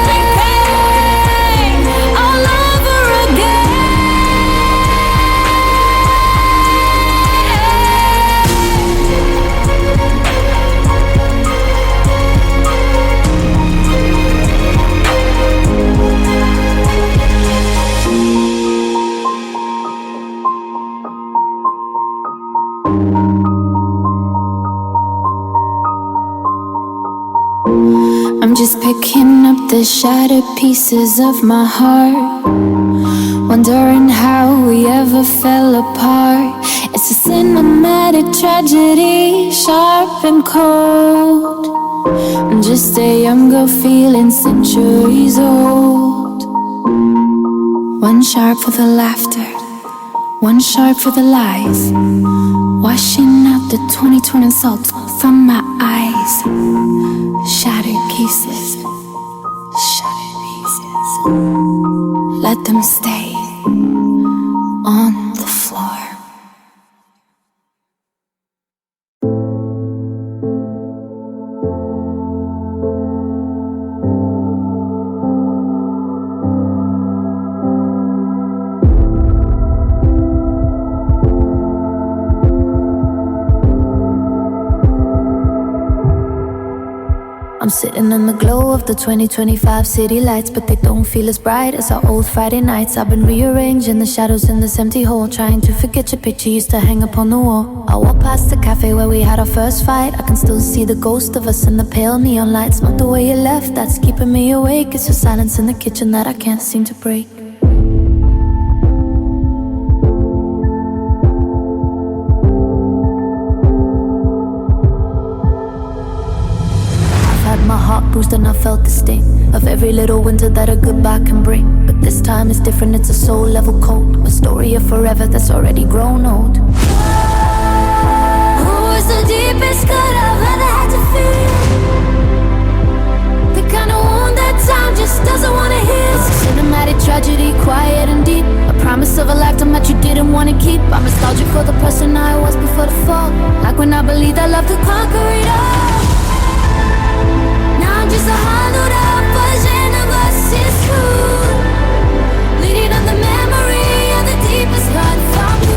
all over again. I'm just picking up the shattered pieces of my heart, wondering how we ever fell apart. It's a cinematic tragedy, sharp and cold. I'm just a young girl feeling centuries old. One sharp for the laughter, one sharp for the lies, washing out the 2020 salt from my eyes. Shattered pieces, shattered pieces. Let them stay on the floor. I'm sitting in the glow of the 2025 city lights, but they don't feel as bright as our old Friday nights. I've been rearranging the shadows in this empty hole, trying to forget your picture used to hang up on the wall. I walk past the cafe where we had our first fight. I can still see the ghost of us in the pale neon lights. Not the way you left, that's keeping me awake. It's your silence in the kitchen that I can't seem to break. my heart bruised and I felt the sting of every little winter that a goodbye can bring. But this time it's different, it's a soul level cold, a story of forever that's already grown old. Who was the deepest cut I've ever had to feel? The kind of wound that time just doesn't wanna heal. It's a cinematic tragedy, quiet and deep, a promise of a lifetime that you didn't wanna keep. I'm nostalgic for the person I was before the fall, like when I believed that love could conquer it all. Now I'm just a hollowed out version of us, it's true, leading on the memory of the deepest cut from you.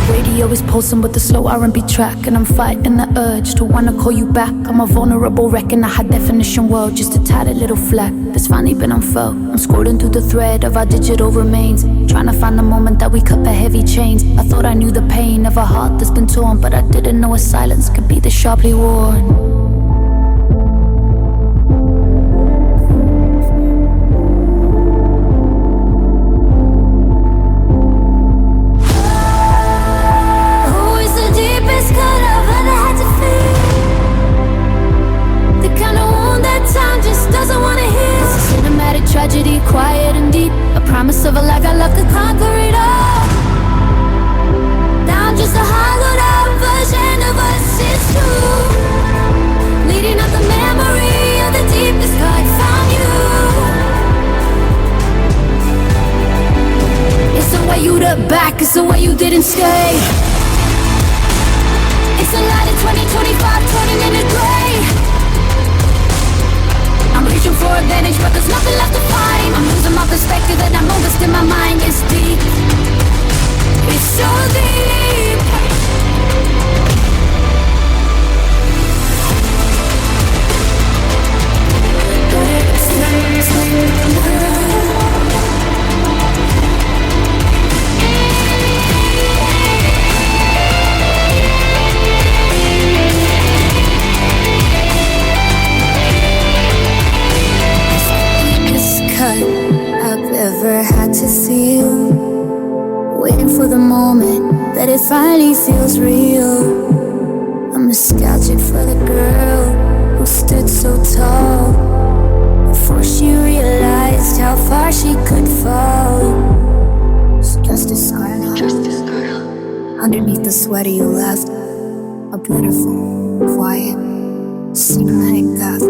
Radio is pulsing with the slow R&B track, and I'm fighting the urge to wanna call you back. I'm a vulnerable wreck in a high definition world, just a tattered little flag that's finally been unfurled. I'm scrolling through the thread of our digital remains, trying to find the moment that we cut the heavy chains. I thought I knew the pain of a heart that's been torn, but I didn't know a silence could be this sharply worn. Tragedy, quiet and deep, a promise of a life I love could conquer it all. Now I'm just a hollowed out version of us, it's true, leading up the memory of the deepest cut from you. It's the way you look back, it's the way you didn't stay. It's the light of 2025 turning into gray. I'm reaching for advantage, but there's nothing left to find. I'm losing my perspective and I'm lost in my mind. It's deep, it's so deep. But it's I've ever had to feel, waiting for the moment that it finally feels real. I'm nostalgic for the girl who stood so tall before she realized how far she could fall. It's just a scar now, underneath the sweater you left, a beautiful, quiet, cinematic path.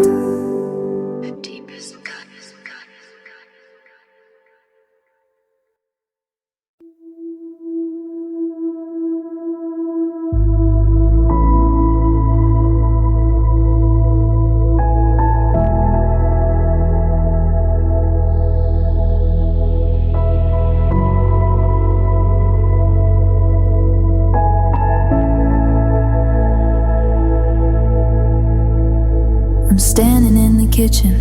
I'm standing in the kitchen,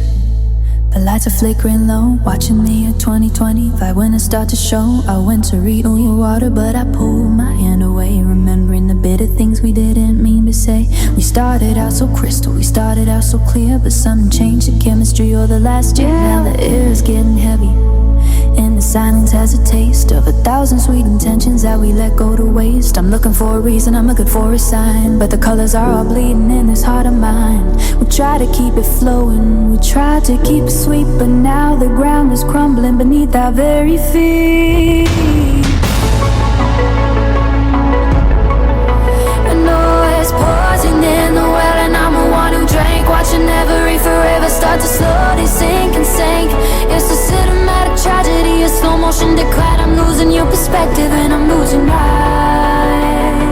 the lights are flickering low, watching the year 2025 when it started to show. I went to refill your water, but I pulled my hand away, remembering the bitter things we didn't mean to say. We started out so crystal, we started out so clear, but something changed the chemistry of the last year. Now the air is getting heavy, and the silence has a taste of 1,000 sweet intentions that we let go to waste. I'm looking for a reason, I'm looking for a sign, but the colors are all bleeding in this heart of mine. We try to keep it flowing, we try to keep it sweet, but now the ground is crumbling beneath our very feet. And noise pausing in the well, and I'm the one who drank, watching every forever start to slowly sink and sink. It's a cinematic tragedy, a slow motion decline. I'm losing your perspective and I'm losing mine.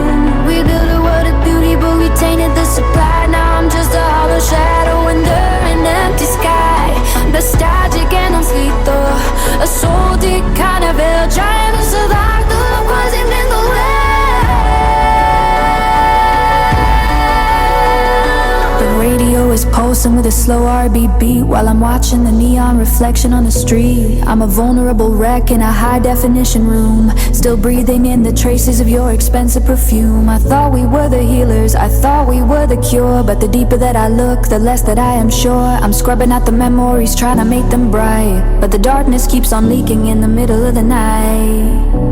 We built a world of beauty, but we tainted the supply. Now I'm just a hollow shadow under an empty sky. Nostalgic and I'm sleep though, a soul deep kind of ill, trying to pulsing with a slow R&B beat while I'm watching the neon reflection on the street. I'm a vulnerable wreck in a high definition room, still breathing in the traces of your expensive perfume. I thought we were the healers, I thought we were the cure, but the deeper that I look, the less that I am sure. I'm scrubbing out the memories, trying to make them bright, but the darkness keeps on leaking in the middle of the night.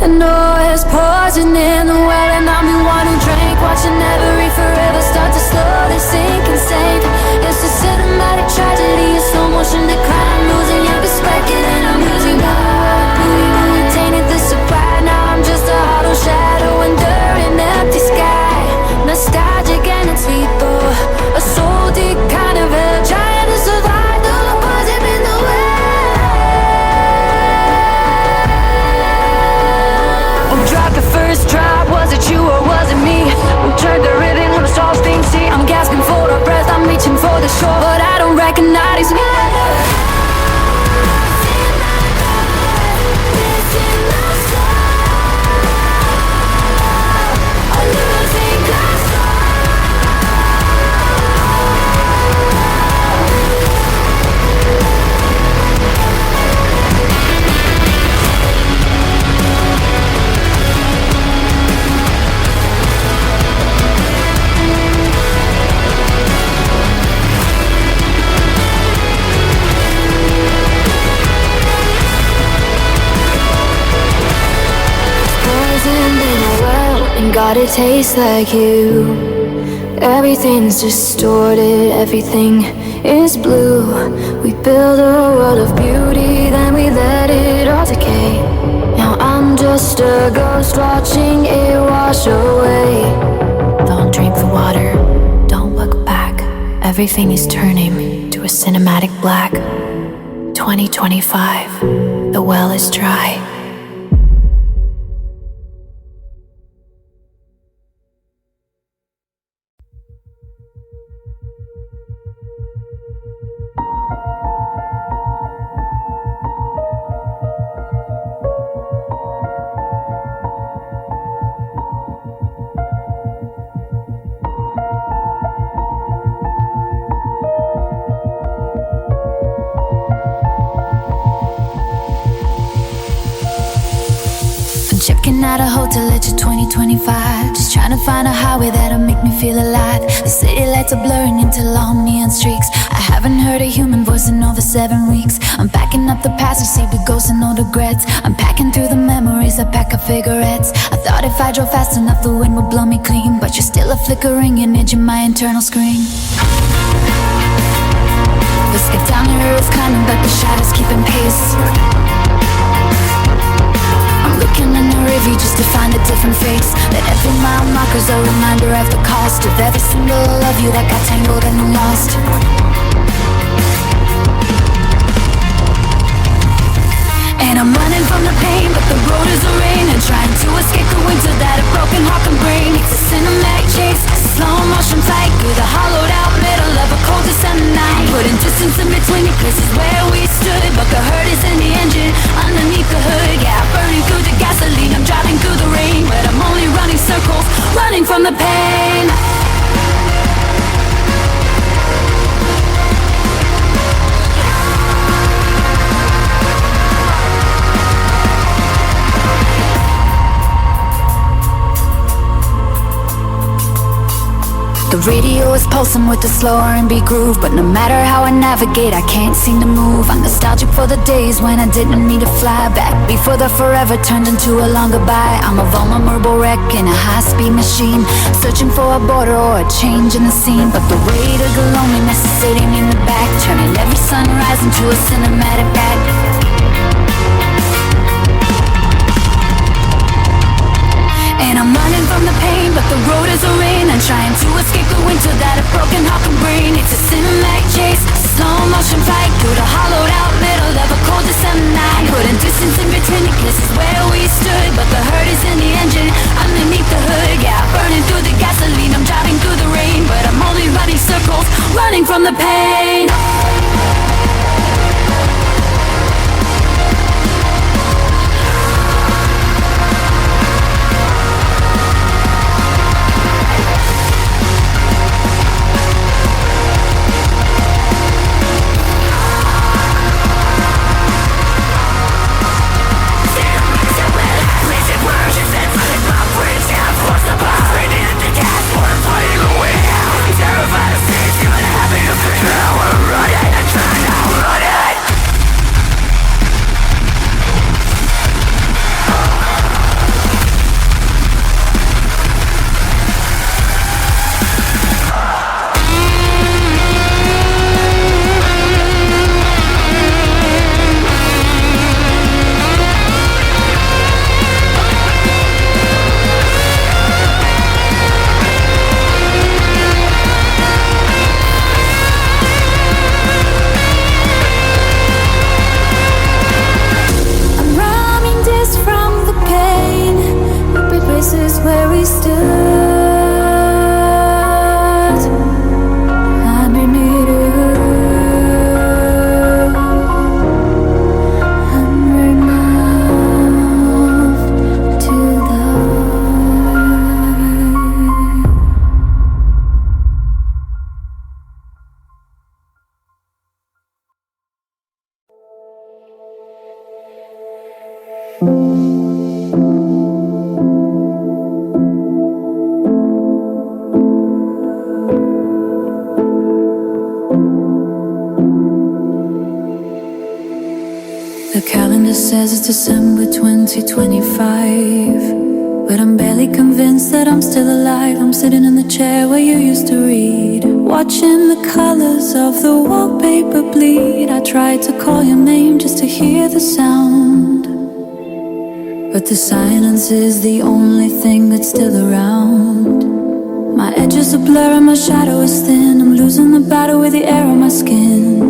And noise poison in the well, and I'm the one who drank, watching every forever start to slowly sink and sink. It's a cinematic tragedy, a slow motion decline. I'm losing your perspective and I'm losing God. Who tainted the supply? Now I'm just a hollow shadow under an empty sky. Nostalgic and it's lethal, a soul deep kind of hell, trying to survive the poison in the well. Dropped the first drop, was it you or was it me? Who turned the rhythm when the stars being seen? I'm gasping for a breath, I'm reaching for the shore, but I don't recognize me. God, it tastes like you. Everything's distorted, everything is blue. We build a world of beauty, then we let it all decay. Now I'm just a ghost watching it wash away. Don't drink the water, don't look back. Everything is turning to a cinematic black. 2025, the well is dry. Checking out a hotel at your 2025, just trying to find a highway that'll make me feel alive. The city lights are blurring into long neon streaks. I haven't heard a human voice in over 7 weeks. I'm packing up the past to see with ghosts and no regrets. I'm packing through the memories, I pack up cigarettes. I thought if I drove fast enough the wind would blow me clean, but you're still a flickering image in my internal screen. The skip down the earth climbing, but the shadows keeping pace. I'm looking in the review just to find a different face. That every mile marker's a reminder of the cost of every single love you that got tangled and lost. And I'm running from the pain, but the road is a rain, and trying to escape the winter that a broken heart can bring. It's a cinematic chase, a slow motion fight through the hollowed out middle of a cold December night. Putting distance in between the places where we stood, but the hurt is in the engine underneath the hood. Yeah, burning through the gasoline, I'm driving through the rain, but I'm only running circles, running from the pain. The radio is pulsing with the slow R&B groove, but no matter how I navigate, I can't seem to move. I'm nostalgic for the days when I didn't need to fly back, before the forever turned into a long goodbye. I'm a vulnerable wreck in a high-speed machine, searching for a border or a change in the scene, but the weight of the loneliness is sitting in the back, turning every sunrise into a cinematic act. And I'm running from the pain, but the road is a rain, and trying to escape the winter that a broken heart can bring. It's a cinematic chase, a slow motion fight through the hollowed out middle of a cold December night. Putting distance in between the places where we stood, but the hurt is in the engine underneath the hood. Yeah, burning through the gasoline, I'm driving through the rain, but I'm only running circles, running from the pain. The calendar says it's December 2025, but I'm barely convinced that I'm still alive. I'm sitting in the chair where you used to read, watching the colors of the wallpaper bleed. I tried to call your name just to hear the sound, but the silence is the only thing that's still around. My edges are blur and my shadow is thin. I'm losing the battle with the air on my skin.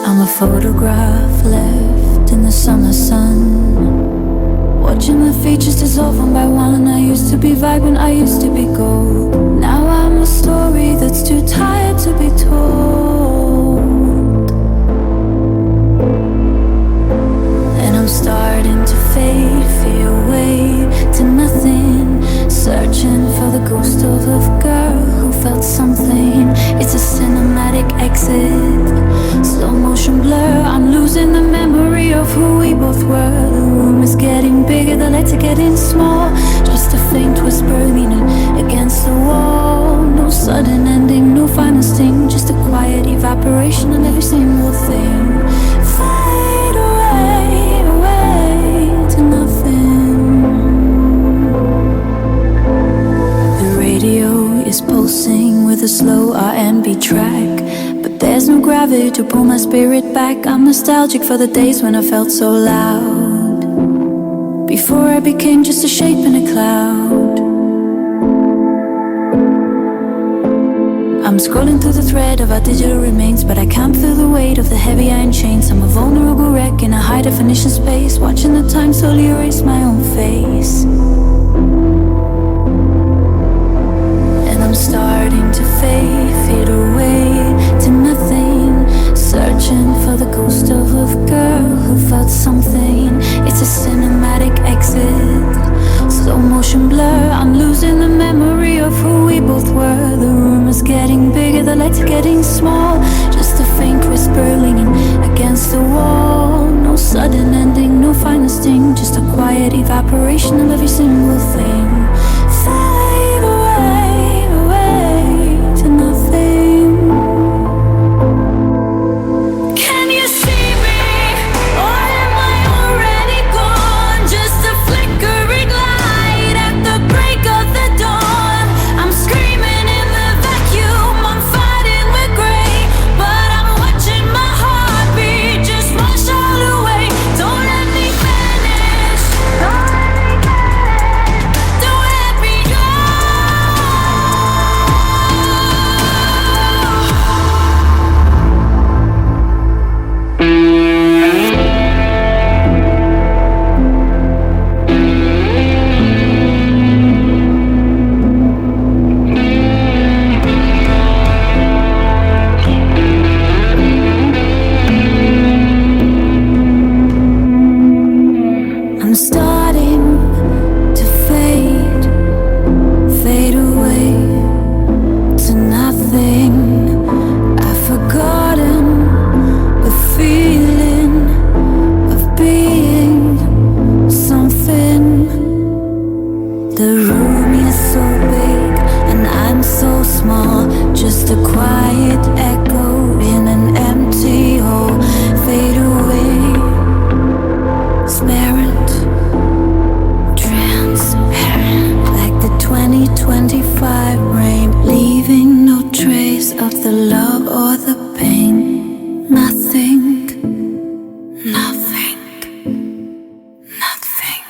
I'm a photograph left in the summer sun, watching the features dissolve one by one. I used to be vibrant, I used to be gold. Now I'm a story that's too tired to be told, and I'm starting to fade away to nothing, searching for the ghost of a girl who felt something. It's a cinematic exit, slow motion blur. I'm losing the memory of who we both were. The room is getting bigger, the lights are getting small. Just a faint whisper leaning against the wall. No sudden ending, no final sting, just a quiet evaporation of every single thing. Fade away, away to nothing. The radio is pulsing with a slow R&B track, but there's no gravity to pull my spirit back. I'm nostalgic for the days when I felt so loud, before I became just a shape in a cloud. I'm scrolling through the thread of our digital remains, but I can't feel the weight of the heavy iron chains. I'm a vulnerable wreck in a high definition space, watching the time slowly erase my own face. I'm starting to fade away to nothing, searching for the ghost of a girl who felt something. It's a cinematic exit, slow motion blur. I'm losing the memory of who we both were. The room is getting bigger, the lights are getting small. Just a faint whisper leaning against the wall. No sudden ending, no final sting, just a quiet evaporation of every single thing. Fade away, away to nothing. Can you see me, or am I already gone? Just a flickering light at the break of the dawn. I'm screaming in the vacuum, I'm fighting with grey, but I'm watching my heartbeat just wash all away. Don't let me vanish, don't let me go. I'm starting to fade away to nothing. I've forgotten the feeling of being something. The room is so big and I'm so small, just a quiet echo in an empty hole. Fade away, transparent, transparent, like the 2025 rain, leaving no trace of the love or the pain. Nothing, nothing, nothing.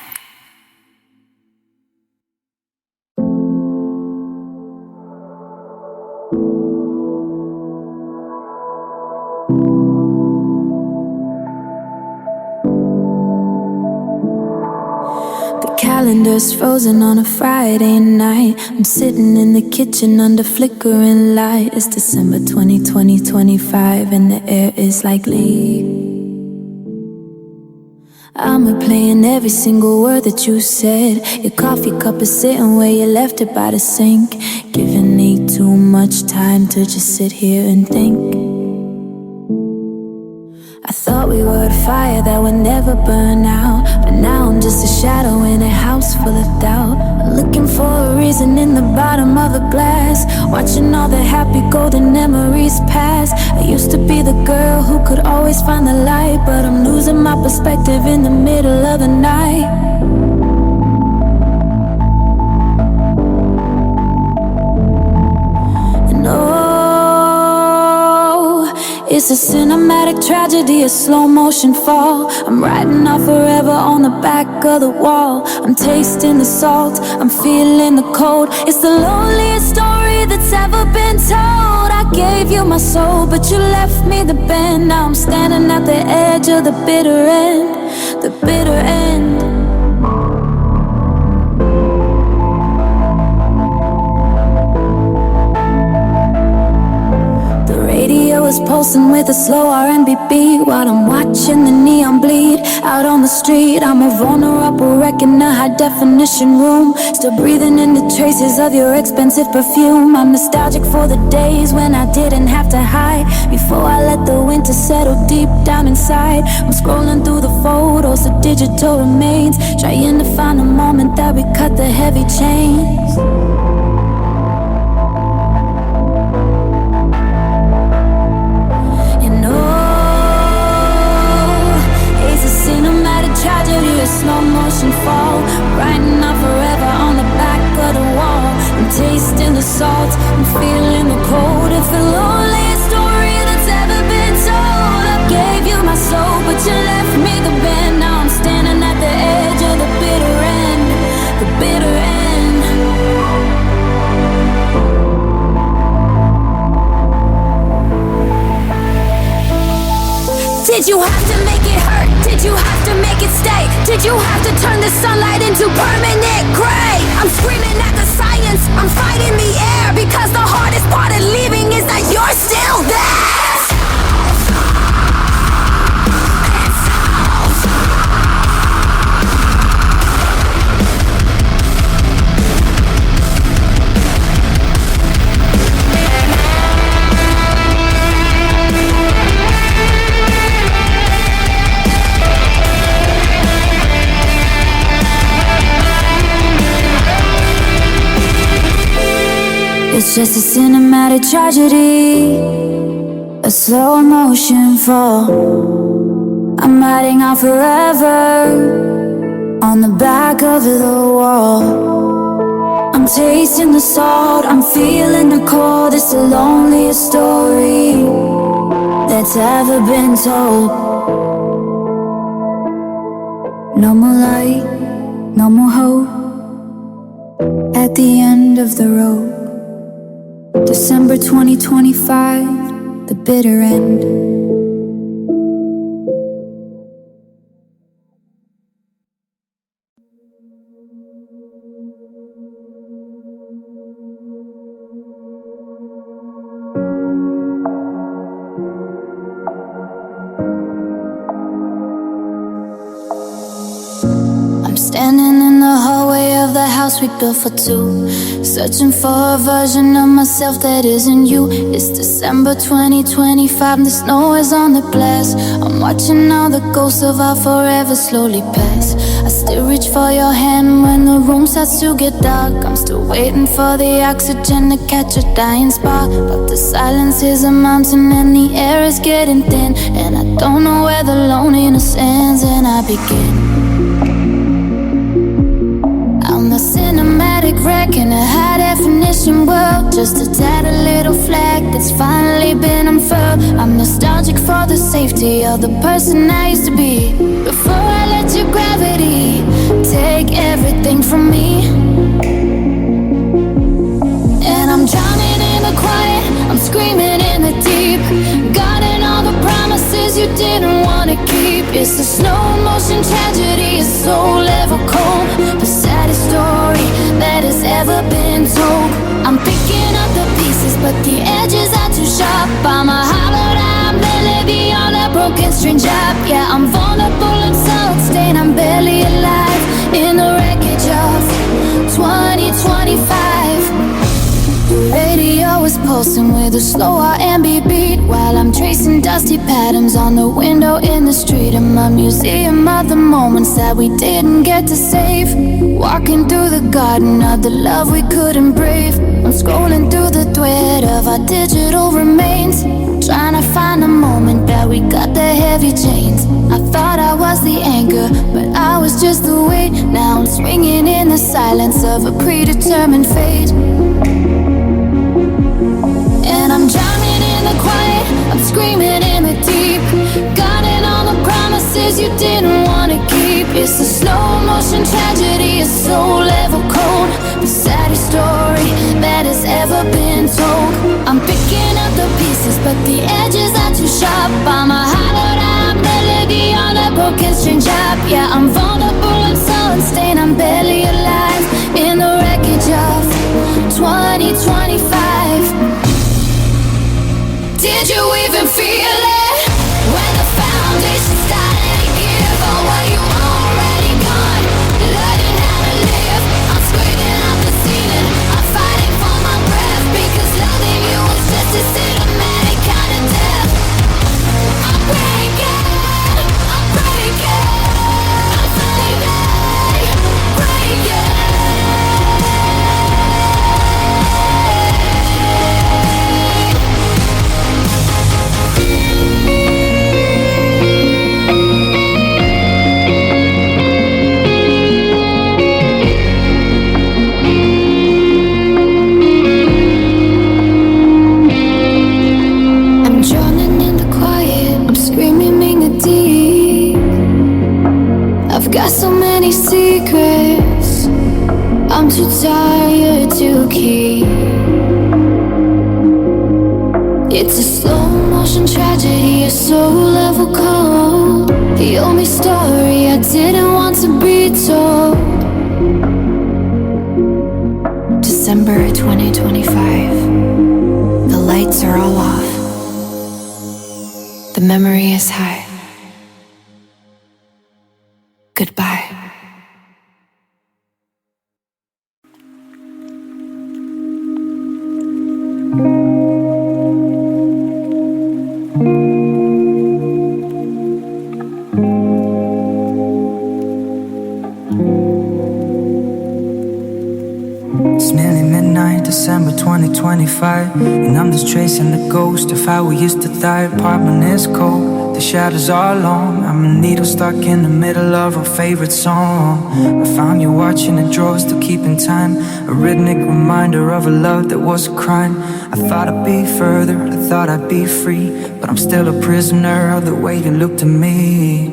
The calendar's frozen on a Friday night. I'm sitting in the kitchen under flickering light. It's December 2025 and the air is like lead. I'm replaying every single word that you said. Your coffee cup is sitting where you left it by the sink, giving me too much time to just sit here and think. I thought we were the fire that would never burn out, but now I'm just a shadow in a house full of doubt. I'm looking for a reason in the bottom of the glass, watching all the happy golden memories pass. I used to be the girl who could always find the light, but I'm losing my perspective in the middle of the night. It's a cinematic tragedy, a slow motion fall. I'm riding off forever on the back of the wall. I'm tasting the salt, I'm feeling the cold. It's the loneliest story that's ever been told. I gave you my soul, but you left me the bend. Now I'm standing at the edge of the bitter end, the bitter end. Was pulsing with a slow R&B beat while I'm watching the neon bleed out on the street. I'm a vulnerable wreck in a high definition room, still breathing in the traces of your expensive perfume. I'm nostalgic for the days when I didn't have to hide, before I let the winter settle deep down inside. I'm scrolling through the photos, the digital remains, trying to find the moment that we cut the heavy chains. Slow motion fall, riding off forever on the back of the wall. I'm tasting the salt, I'm feeling the cold. It's the loneliest story that's ever been told. I gave you my soul, but you left me the bend. Now I'm standing at the edge of the bitter end, the bitter end. Did you have to make it hurt? Did you have to make it stay? Did you have to turn the sunlight into permanent gray? I'm screaming at the science, I'm fighting the air, because the hardest part of leaving is that you're still there. It's just a cinematic tragedy, a slow motion fall. I'm riding out forever on the back of the wall. I'm tasting the salt, I'm feeling the cold. It's the loneliest story that's ever been told. No more light, no more hope at the end of the road. December 2025, the bitter end. I'm standing in the hallway of the house we built for two, searching for a version of myself that isn't you. It's December 2025, the snow is on the glass. I'm watching all the ghosts of our forever slowly pass. I still reach for your hand when the room starts to get dark. I'm still waiting for the oxygen to catch a dying spark, but the silence is a mountain and the air is getting thin, and I don't know where the loneliness ends and I begin. I'm a cinematic wreck in a high definition world, just a tattered little flag that's finally been unfurled. I'm nostalgic for the safety of the person I used to be, before I let your gravity take everything from me. And I'm drowning in the quiet, I'm screaming in the deep, guarding all the promises you didn't want to keep. It's a slow motion tragedy, a soul ever cold, the saddest story that has ever been told. I'm picking up the pieces, but the edges are too sharp. I'm a hollowed out melody on a broken string job. Yeah, I'm vulnerable and salt-stained, I'm barely alive in the wreckage of 2025. The radio was pulsing with a slow R&B beat, while I'm tracing dusty patterns on the window in the street. In my museum of the moments that we didn't get to save, walking through the garden of the love we couldn't brave. I'm scrolling through the thread of our digital remains, trying to find a moment that we got the heavy chains. I thought I was the anchor, but I was just the weight. Now I'm swinging in the silence of a predetermined fate. And I'm drowning in the quiet, I'm screaming in the deep, guarding all the promises you didn't want to keep. It's a slow motion tragedy, a soul level code, the saddest story that has ever been told. I'm picking up the pieces, but the edges are too sharp. I'm a hollowed out melody on a broken string chop. Yeah, I'm vulnerable and sullen stain, I'm barely alive in the wreckage of 2025. Did you even feel it when the foundation started to give? Or were you already gone, learning how to live? I'm screaming out the ceiling, I'm fighting for my breath, because loving you was just a cinematic kind of death. I'm breaking, I'm breaking, I'm slowly breaking. Got so many secrets I'm too tired to keep. It's a slow motion tragedy, a soul level cold, the only story I didn't want to be told. December 2025. The lights are all off. The memory is high. Goodbye. It's nearly midnight, December 2025, and I'm just tracing the ghost of how we used to die. Apartment is cold, the shadows are long. I'm a needle stuck in the middle of a favorite song. I found you watching the drawers, still keeping time, a rhythmic reminder of a love that was a crime. I thought I'd be further, I thought I'd be free, but I'm still a prisoner of the way you looked at me.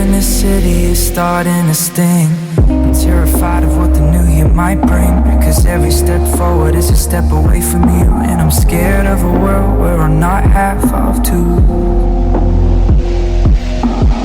The city is starting to sting. I'm terrified of what the new year might bring, because every step forward is a step away from you. And I'm scared of a world where I'm not half of two.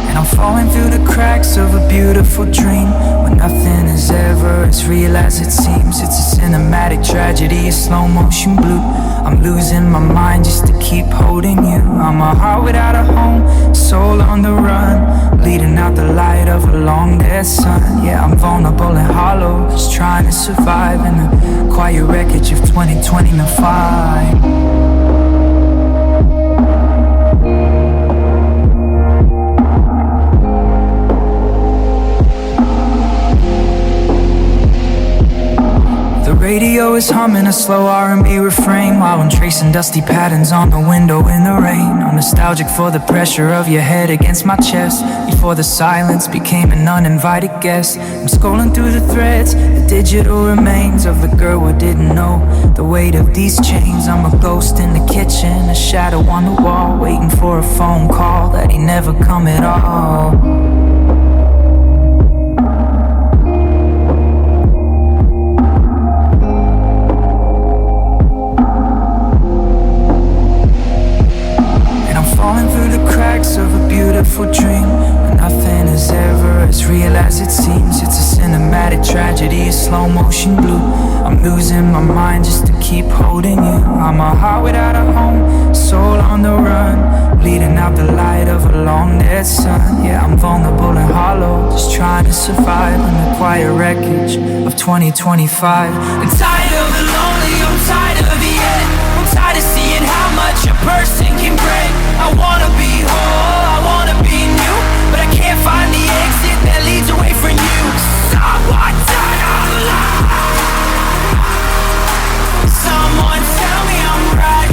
And I'm falling through the cracks of a beautiful dream, where nothing is ever as real as it seems. It's a cinematic tragedy, a slow motion blue. I'm losing my mind just to keep holding you. I'm a heart without a home, soul on the run, bleeding out the light of a long dead sun. Yeah, I'm vulnerable and hollow, just trying to survive in the quiet wreckage of 2025. The radio is humming a slow R&B refrain, while I'm tracing dusty patterns on the window in the rain. I'm nostalgic for the pressure of your head against my chest, before the silence became an uninvited guest. I'm scrolling through the threads, the digital remains of the girl who didn't know the weight of these chains. I'm a ghost in the kitchen, a shadow on the wall, waiting for a phone call that ain't never come at all. Of a beautiful dream, but nothing is ever as real as it seems. It's a cinematic tragedy. tragedy is slow motion blue. I'm losing my mind just to keep holding you. I'm a heart without a home, soul on the run, bleeding out the light of a long dead sun. Yeah, I'm vulnerable and hollow, just trying to survive in the quiet wreckage of 2025. I'm tired of the lonely, I'm tired of the end. I'm tired of seeing how much a person can break. I wanna be whole, I wanna be new, but I can't find the exit that leads away from you. Someone turn on the light. Someone tell me I'm right.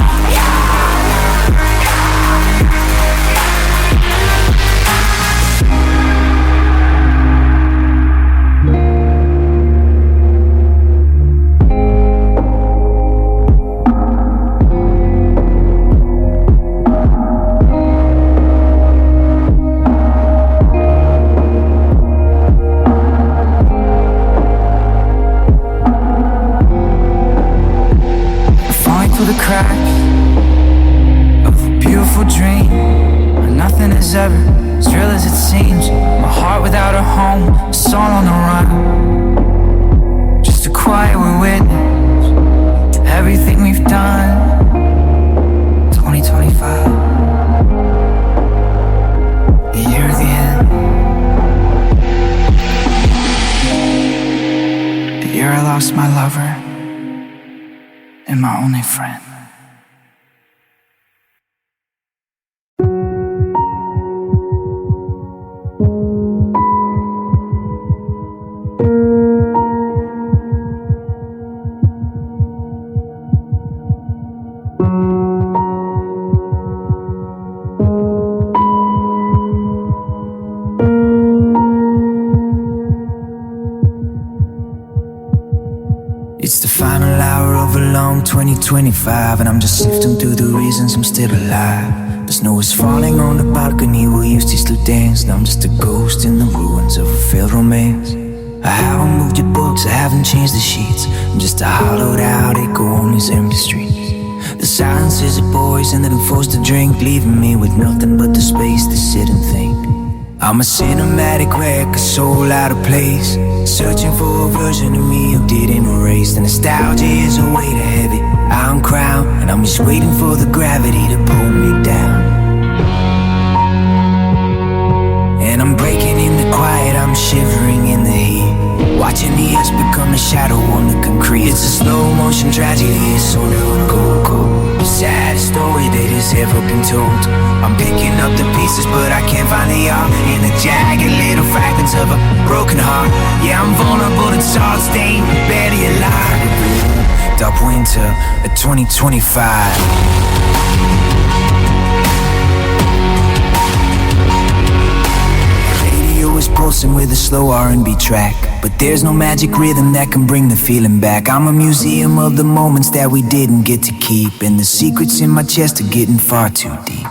Ever, as real as it seems. My heart without a home, a soul on the run, just a quiet witness to everything we've done. 2025, the year of the end, the year I lost my lover and my only friend. It's the final hour of a long 2025, and I'm just sifting through the reasons I'm still alive. The snow is falling on the balcony where we used to dance. Now I'm just a ghost in the ruins of a failed romance. I haven't moved your books, I haven't changed the sheets. I'm just a hollowed out echo on these empty streets. The silences of boys and they've been forced to drink, leaving me with nothing but the space to sit and think. I'm a cinematic wreck, a soul out of place, searching for a version of me who didn't erase. The nostalgia is a weight heavy, I'm crowned, and I'm just waiting for the gravity to pull me down. And I'm breaking in the quiet, I'm shivering in the heat, watching the earth become a shadow on the concrete. It's a slow motion tragedy, it's so new and cold. The saddest story that has ever been told. I'm picking up the pieces, but I can't find the art in the jagged little fragments of a broken heart. Yeah, I'm vulnerable and salt stained, barely alive. Dark winter of 2025. Is pulsing with a slow R&B track, but there's no magic rhythm that can bring the feeling back. I'm a museum of the moments that we didn't get to keep, and the secrets in my chest are getting far too deep.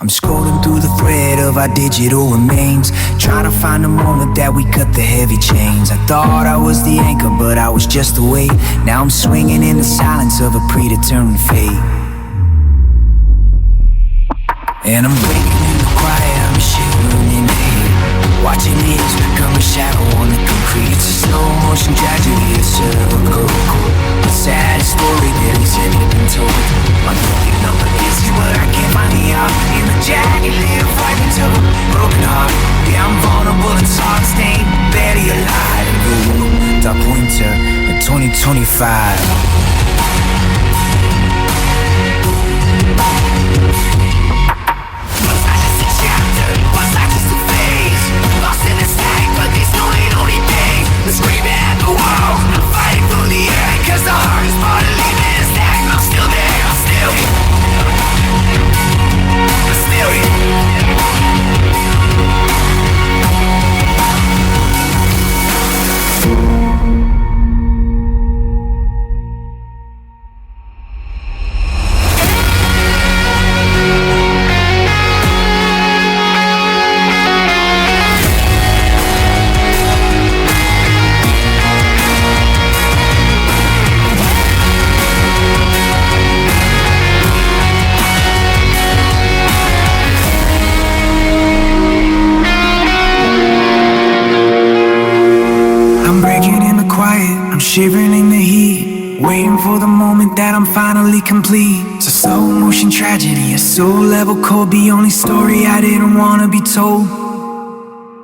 I'm scrolling through the thread of our digital remains, trying to find a moment that we cut the heavy chains. I thought I was the anchor, but I was just the weight. Now I'm swinging in the silence of a predetermined fate. And I'm breaking in the quiet, I'm shivering in the heat, watching the hills become a shadow on the concrete. It's a slow motion tragedy, it's a cold. A sad story that has ever been told. I'm looking up at pieces, but I can't find the art in the jagged little fragments of a broken heart. Yeah, I'm vulnerable and salt stained, barely alive. And dark winter in 2025. Screaming at the wall, I'm fighting for the air, cause the hardest part of leaving is that I'm still there, I'm still here. shivering in the heat, waiting for the moment that I'm finally complete. It's a slow motion tragedy, a soul level cold, the only story I didn't wanna be told.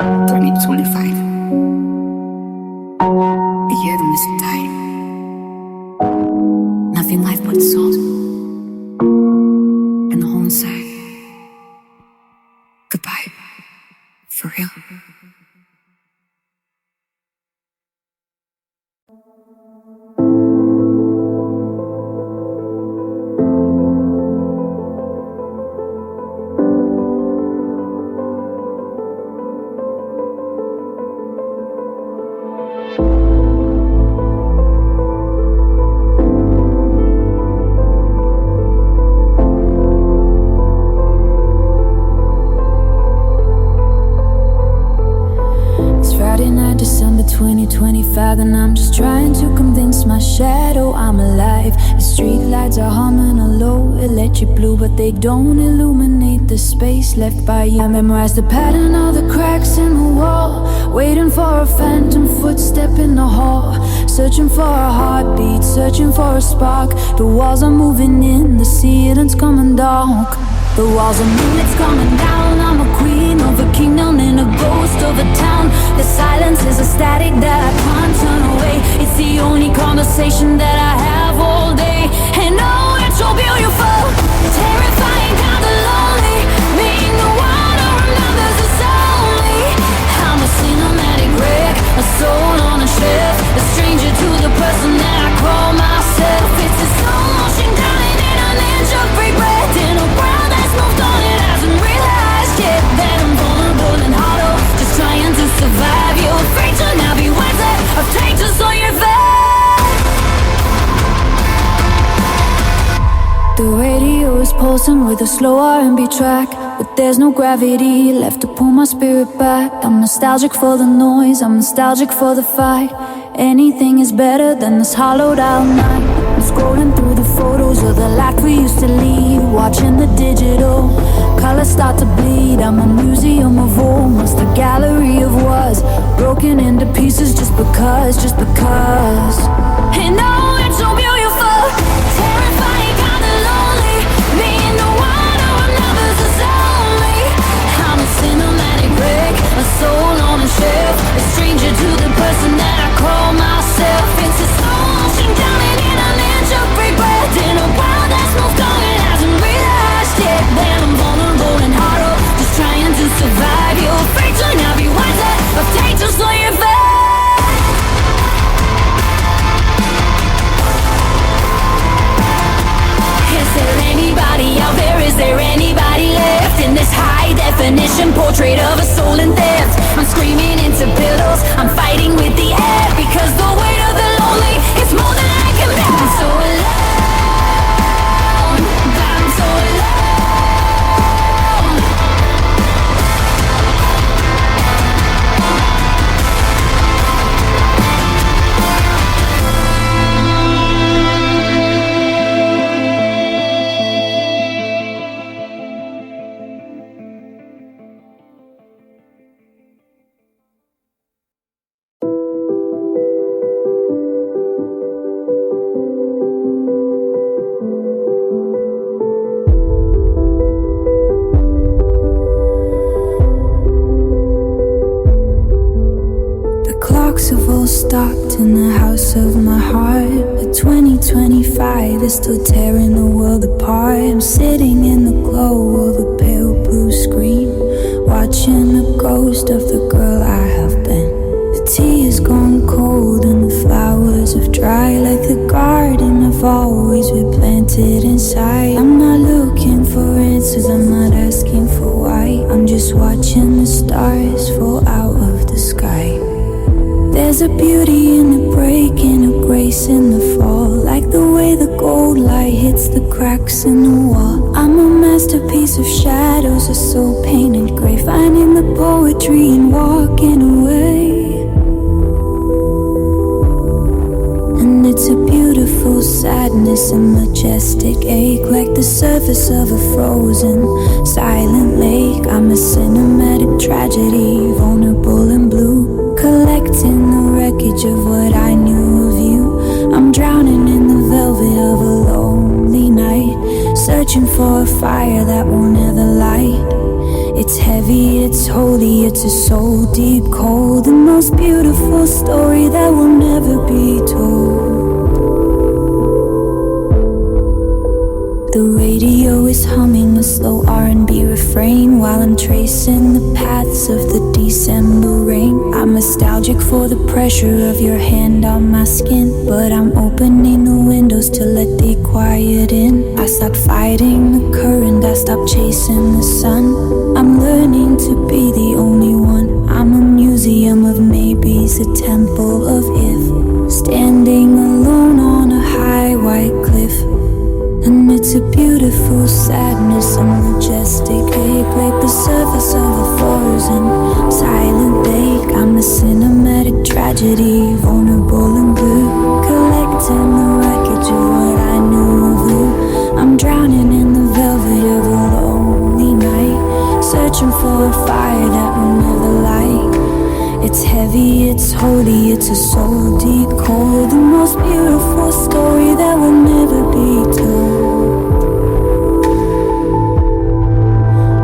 2025, the year the missing died. Nothing left but salt and the hole inside. Goodbye, for real. December 2025, and I'm just trying to convince my shadow I'm alive. The street lights are humming a low electric blue, but they don't illuminate the space left by you. I memorize the pattern of the cracks in the wall, waiting for a phantom footstep in the hall, searching for a heartbeat, searching for a spark. The walls are moving in, the ceiling's coming dark. The walls are moving, it's coming down. I'm a queen of a kingdom and a ghost of a town. The silence is a static that I can't turn away. It's the only conversation that I have all day. And oh, it's so beautiful, terrifying, kinda lonely. Being the one who remembers us only. I'm a cinematic wreck, a soul on a shelf, a stranger to the person that I call myself. It's a slow motion drowning in an inch of free breath in a world that's moved on. It hasn't realized yet that I'm vulnerable and hollow, just trying to survive. You're afraid to now be wiser, I've taken just on your face. The radio is pulsing with a slow R&B track, but there's no gravity left to pull my spirit back. I'm nostalgic for the noise, I'm nostalgic for the fight. Anything is better than this hollowed out night. I'm scrolling through the photos of the life we used to lead, watching the digital colors start to bleed. I'm a museum of almost, a gallery of was broken into pieces just because. And oh, it's so beautiful, terrifying, kinda lonely. Being the one who remembers us only. I'm a cinematic wreck, a soul on a shelf, a stranger to the person that I call myself. It's a slow motion drowning in an inch of free breath in a world that's moved on. It hasn't realized yet that I'm vulnerable and hollow, just trying to survive. You're afraid to now be wiser, I've taken to slow your face. Is there anybody out there? Is there anybody left in this high definition portrait of a soul in theft? I'm screaming into pillows, I'm fighting with the air, because the weight of the lonely is more than I can bear. I'm so alone, I'm so alone. Have all stopped in the house of my heart, but 2025 is still tearing the world apart. I'm sitting in the glow of a pale blue screen, watching the ghost of the girl I have been. The tea is gone cold and the flowers have dried, like the garden I've always been planted inside. I'm not looking for answers, I'm not asking for why, I'm just watching the stars fall out of the sky. There's a beauty in the break and a grace in the fall, like the way the gold light hits the cracks in the wall. I'm a masterpiece of shadows, a soul painted gray, finding the poetry and walking away. And it's a beautiful sadness, a majestic ache, like the surface of a frozen, silent lake. I'm a cinematic tragedy, vulnerable and blue, collecting the wreckage of what I knew of you. fire that will never light. It's heavy, it's holy, it's a soul deep cold, the most beautiful story that will never be told. The radio is humming a slow R&B refrain while I'm tracing the paths of the December rain. I'm nostalgic for the pressure of your hand on my skin, but I'm opening the windows to let the quiet in. I stopped fighting the current, I stopped chasing the sun. I'm learning to be the only one. I'm a museum of maybes, a temple of if, standing alone on a high white cliff. And it's a beautiful sadness, a majestic ache, like the surface of a frozen silent lake. I'm a cinematic tragedy, vulnerable and blue, collecting the wreckage of what I knew of you. I'm drowning in the velvet of a lonely night, searching for a fire that will never light. It's heavy, it's holy, it's a soul deep cold, the most beautiful story that will never be told.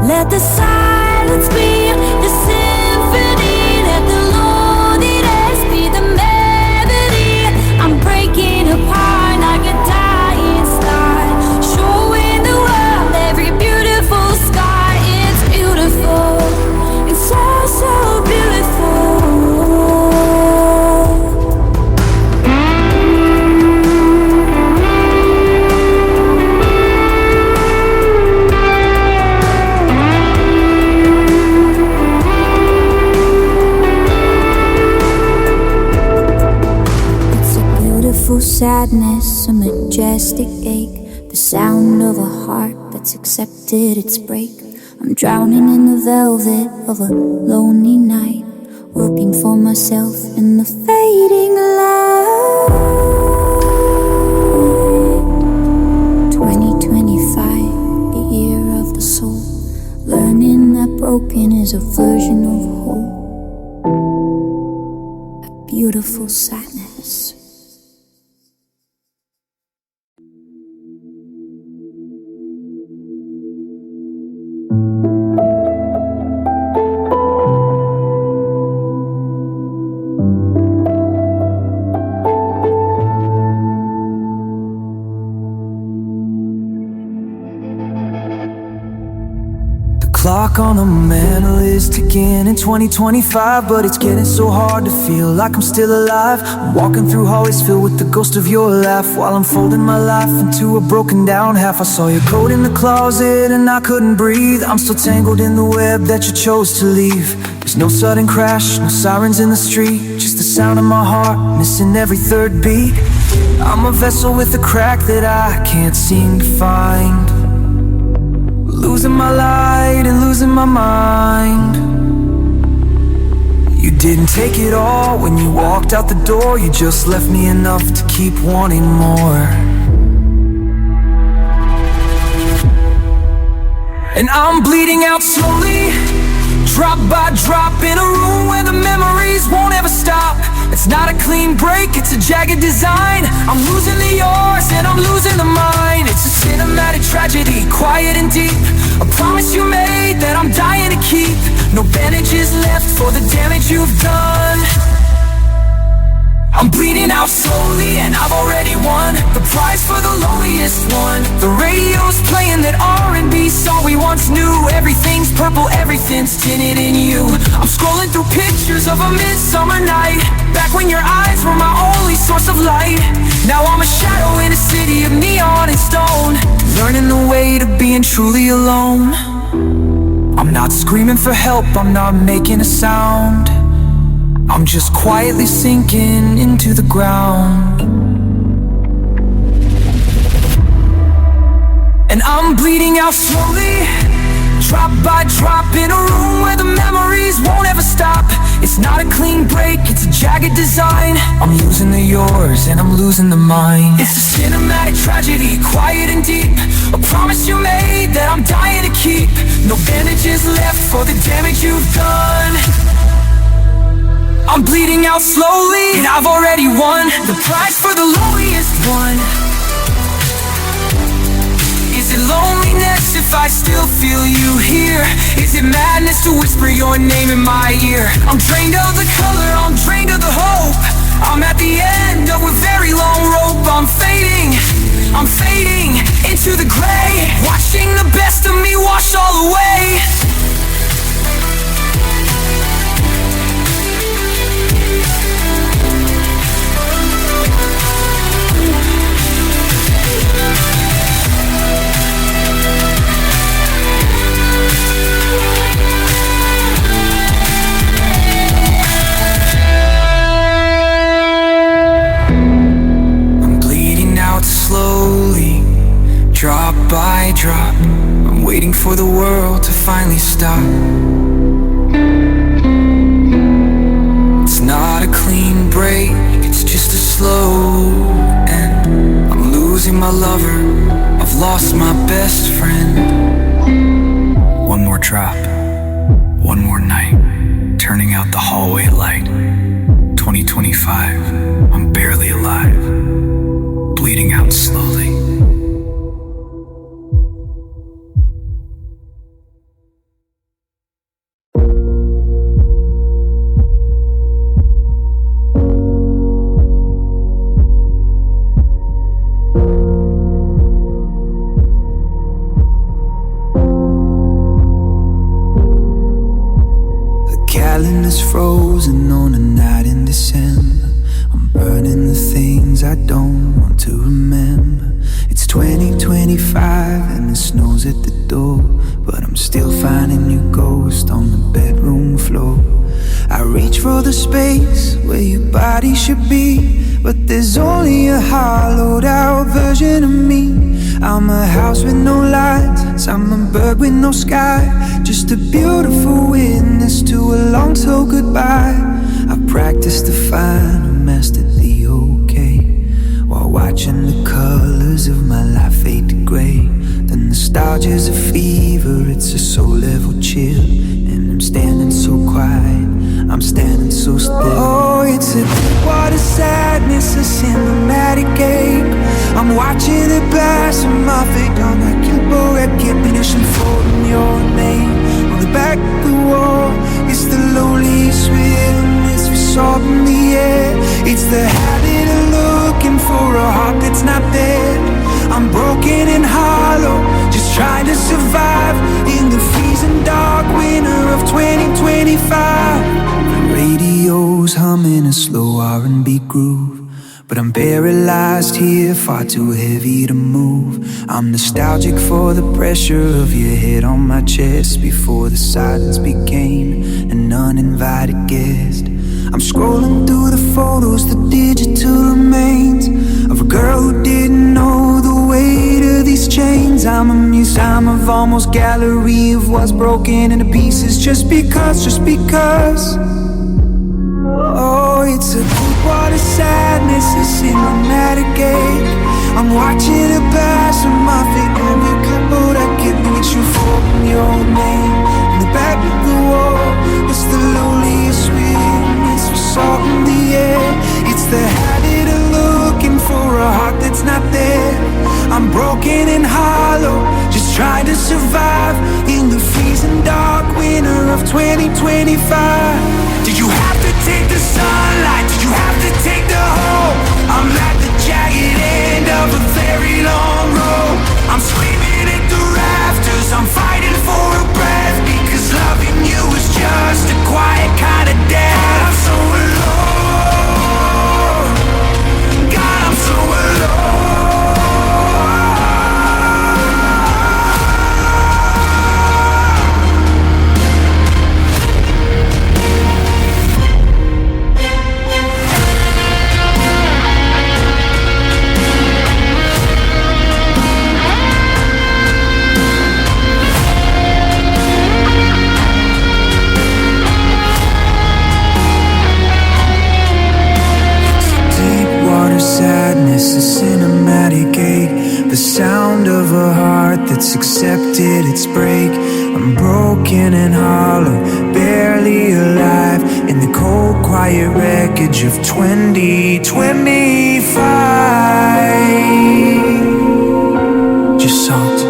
Let the silence be the symphony, let the loneliness be the melody. I'm breaking apart like a dying star, showing the world every beautiful scar. It's beautiful, it's so beautiful. Sadness, a majestic ache, the sound of a heart that's accepted its break. I'm drowning in the velvet of a lonely night, working for myself in the fading light. 2025, the year of the soul, learning that broken is a version of whole, a beautiful sadness. Clock on the mantle is ticking in 2025, but it's getting so hard to feel like I'm still alive. I'm walking through hallways filled with the ghost of your laugh, while I'm folding my life into a broken down half. I saw your coat in the closet and I couldn't breathe. I'm still tangled in the web that you chose to leave. There's no sudden crash, no sirens in the street, just the sound of my heart missing every third beat. I'm a vessel with a crack that I can't seem to find, losing my light and losing my mind. You didn't take it all when you walked out the door, you just left me enough to keep wanting more. And I'm bleeding out slowly, drop by drop, in a room where the memories won't ever stop. It's not a clean break, it's a jagged design. I'm losing the yours and I'm losing the mine. It's a cinematic tragedy, quiet and deep, a promise you made that I'm dying to keep. No bandages left for the damage you've done. I'm bleeding out slowly and I've already won the prize for the loneliest one. The radio's playing that R&B song we once knew. Everything's purple, everything's tinted in you. I'm scrolling through pictures of a midsummer night, back when your eyes were my only source of light. Now I'm a shadow in a city of neon and stone, learning the way to being truly alone. I'm not screaming for help, I'm not making a sound, I'm just quietly sinking into the ground. And I'm bleeding out slowly, drop by drop, in a room where the memories won't ever stop. It's not a clean break, it's a jagged design. I'm losing the yours and I'm losing the mine. It's a cinematic tragedy, quiet and deep, a promise you made that I'm dying to keep. No bandages left for the damage you've done. I'm bleeding out slowly and I've already won the prize for the loneliest one. Is it loneliness? guess if I still feel you here. Is it madness to whisper your name in my ear? I'm drained of the color, I'm drained of the hope. I'm at the end of a very long rope. I'm fading into the gray, watching the best of me wash all away. Slowly, drop by drop, I'm waiting for the world to finally stop. It's not a clean break, it's just a slow end. I'm losing my lover, I've lost my best friend. One more drop, one more night, turning out the hallway light. 2025, I'm barely alive, bleeding out slowly. The calendar's frozen on a night in December. I'm burning the things I don't want to remember. It's 2025 and the snow's at the door, but I'm still finding your ghost on the bedroom floor. I reach for the space where your body should be, but there's only a hollowed out version of me. I'm a house with no lights, I'm a bird with no sky, just a beautiful witness to a long slow goodbye. I practice to find a master the okay, while watching the colors of my life fade to grey. The nostalgia's a fever, it's a soul level chill, and I'm standing so quiet, I'm standing so still. Oh, it's a deep water sadness, a cinematic ache. I'm watching it blast from my feet on my keyboard, recognition for your name on the back of the wall. It's the loneliest witness for salt in the air. It's the habit of looking for a heart that's not there. I'm broken and hollow, just trying to survive in the freezing dark winter of 2025. The radio's humming a slow R&B groove, but I'm paralyzed here, far too heavy to move. I'm nostalgic for the pressure of your head on my chest, before the silence became an uninvited guest. I'm scrolling through the photos, the digital remains of a girl who didn't know the weight of these chains. I'm a museum of almost gallery of what's broken into pieces, just because. Oh, it's a deep water sadness, a cinematic ache. I'm watching it pass from my feet on the cupboard. I can reach you for your name in the back of the wall. It's the loneliest witness for salt in the air. It's the habit of looking for a heart that's not there. I'm broken and hollow, just trying to survive in the freezing dark winter of 2025. Did you have to take the sunlight? Did you have to take the hope? I'm like the jagged end of a very long rope. I'm screaming at the rafters, I'm fighting for a breath, because loving you is just a quiet kind of death. I'm so alone, God, I'm so alone. Sadness, a cinematic ache, the sound of a heart that's accepted its break. I'm broken and hollow, barely alive, in the cold quiet wreckage of 2025. Just salt.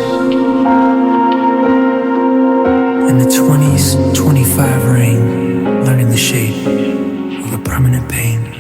20s, 25 rain, learning the shape of a permanent pain.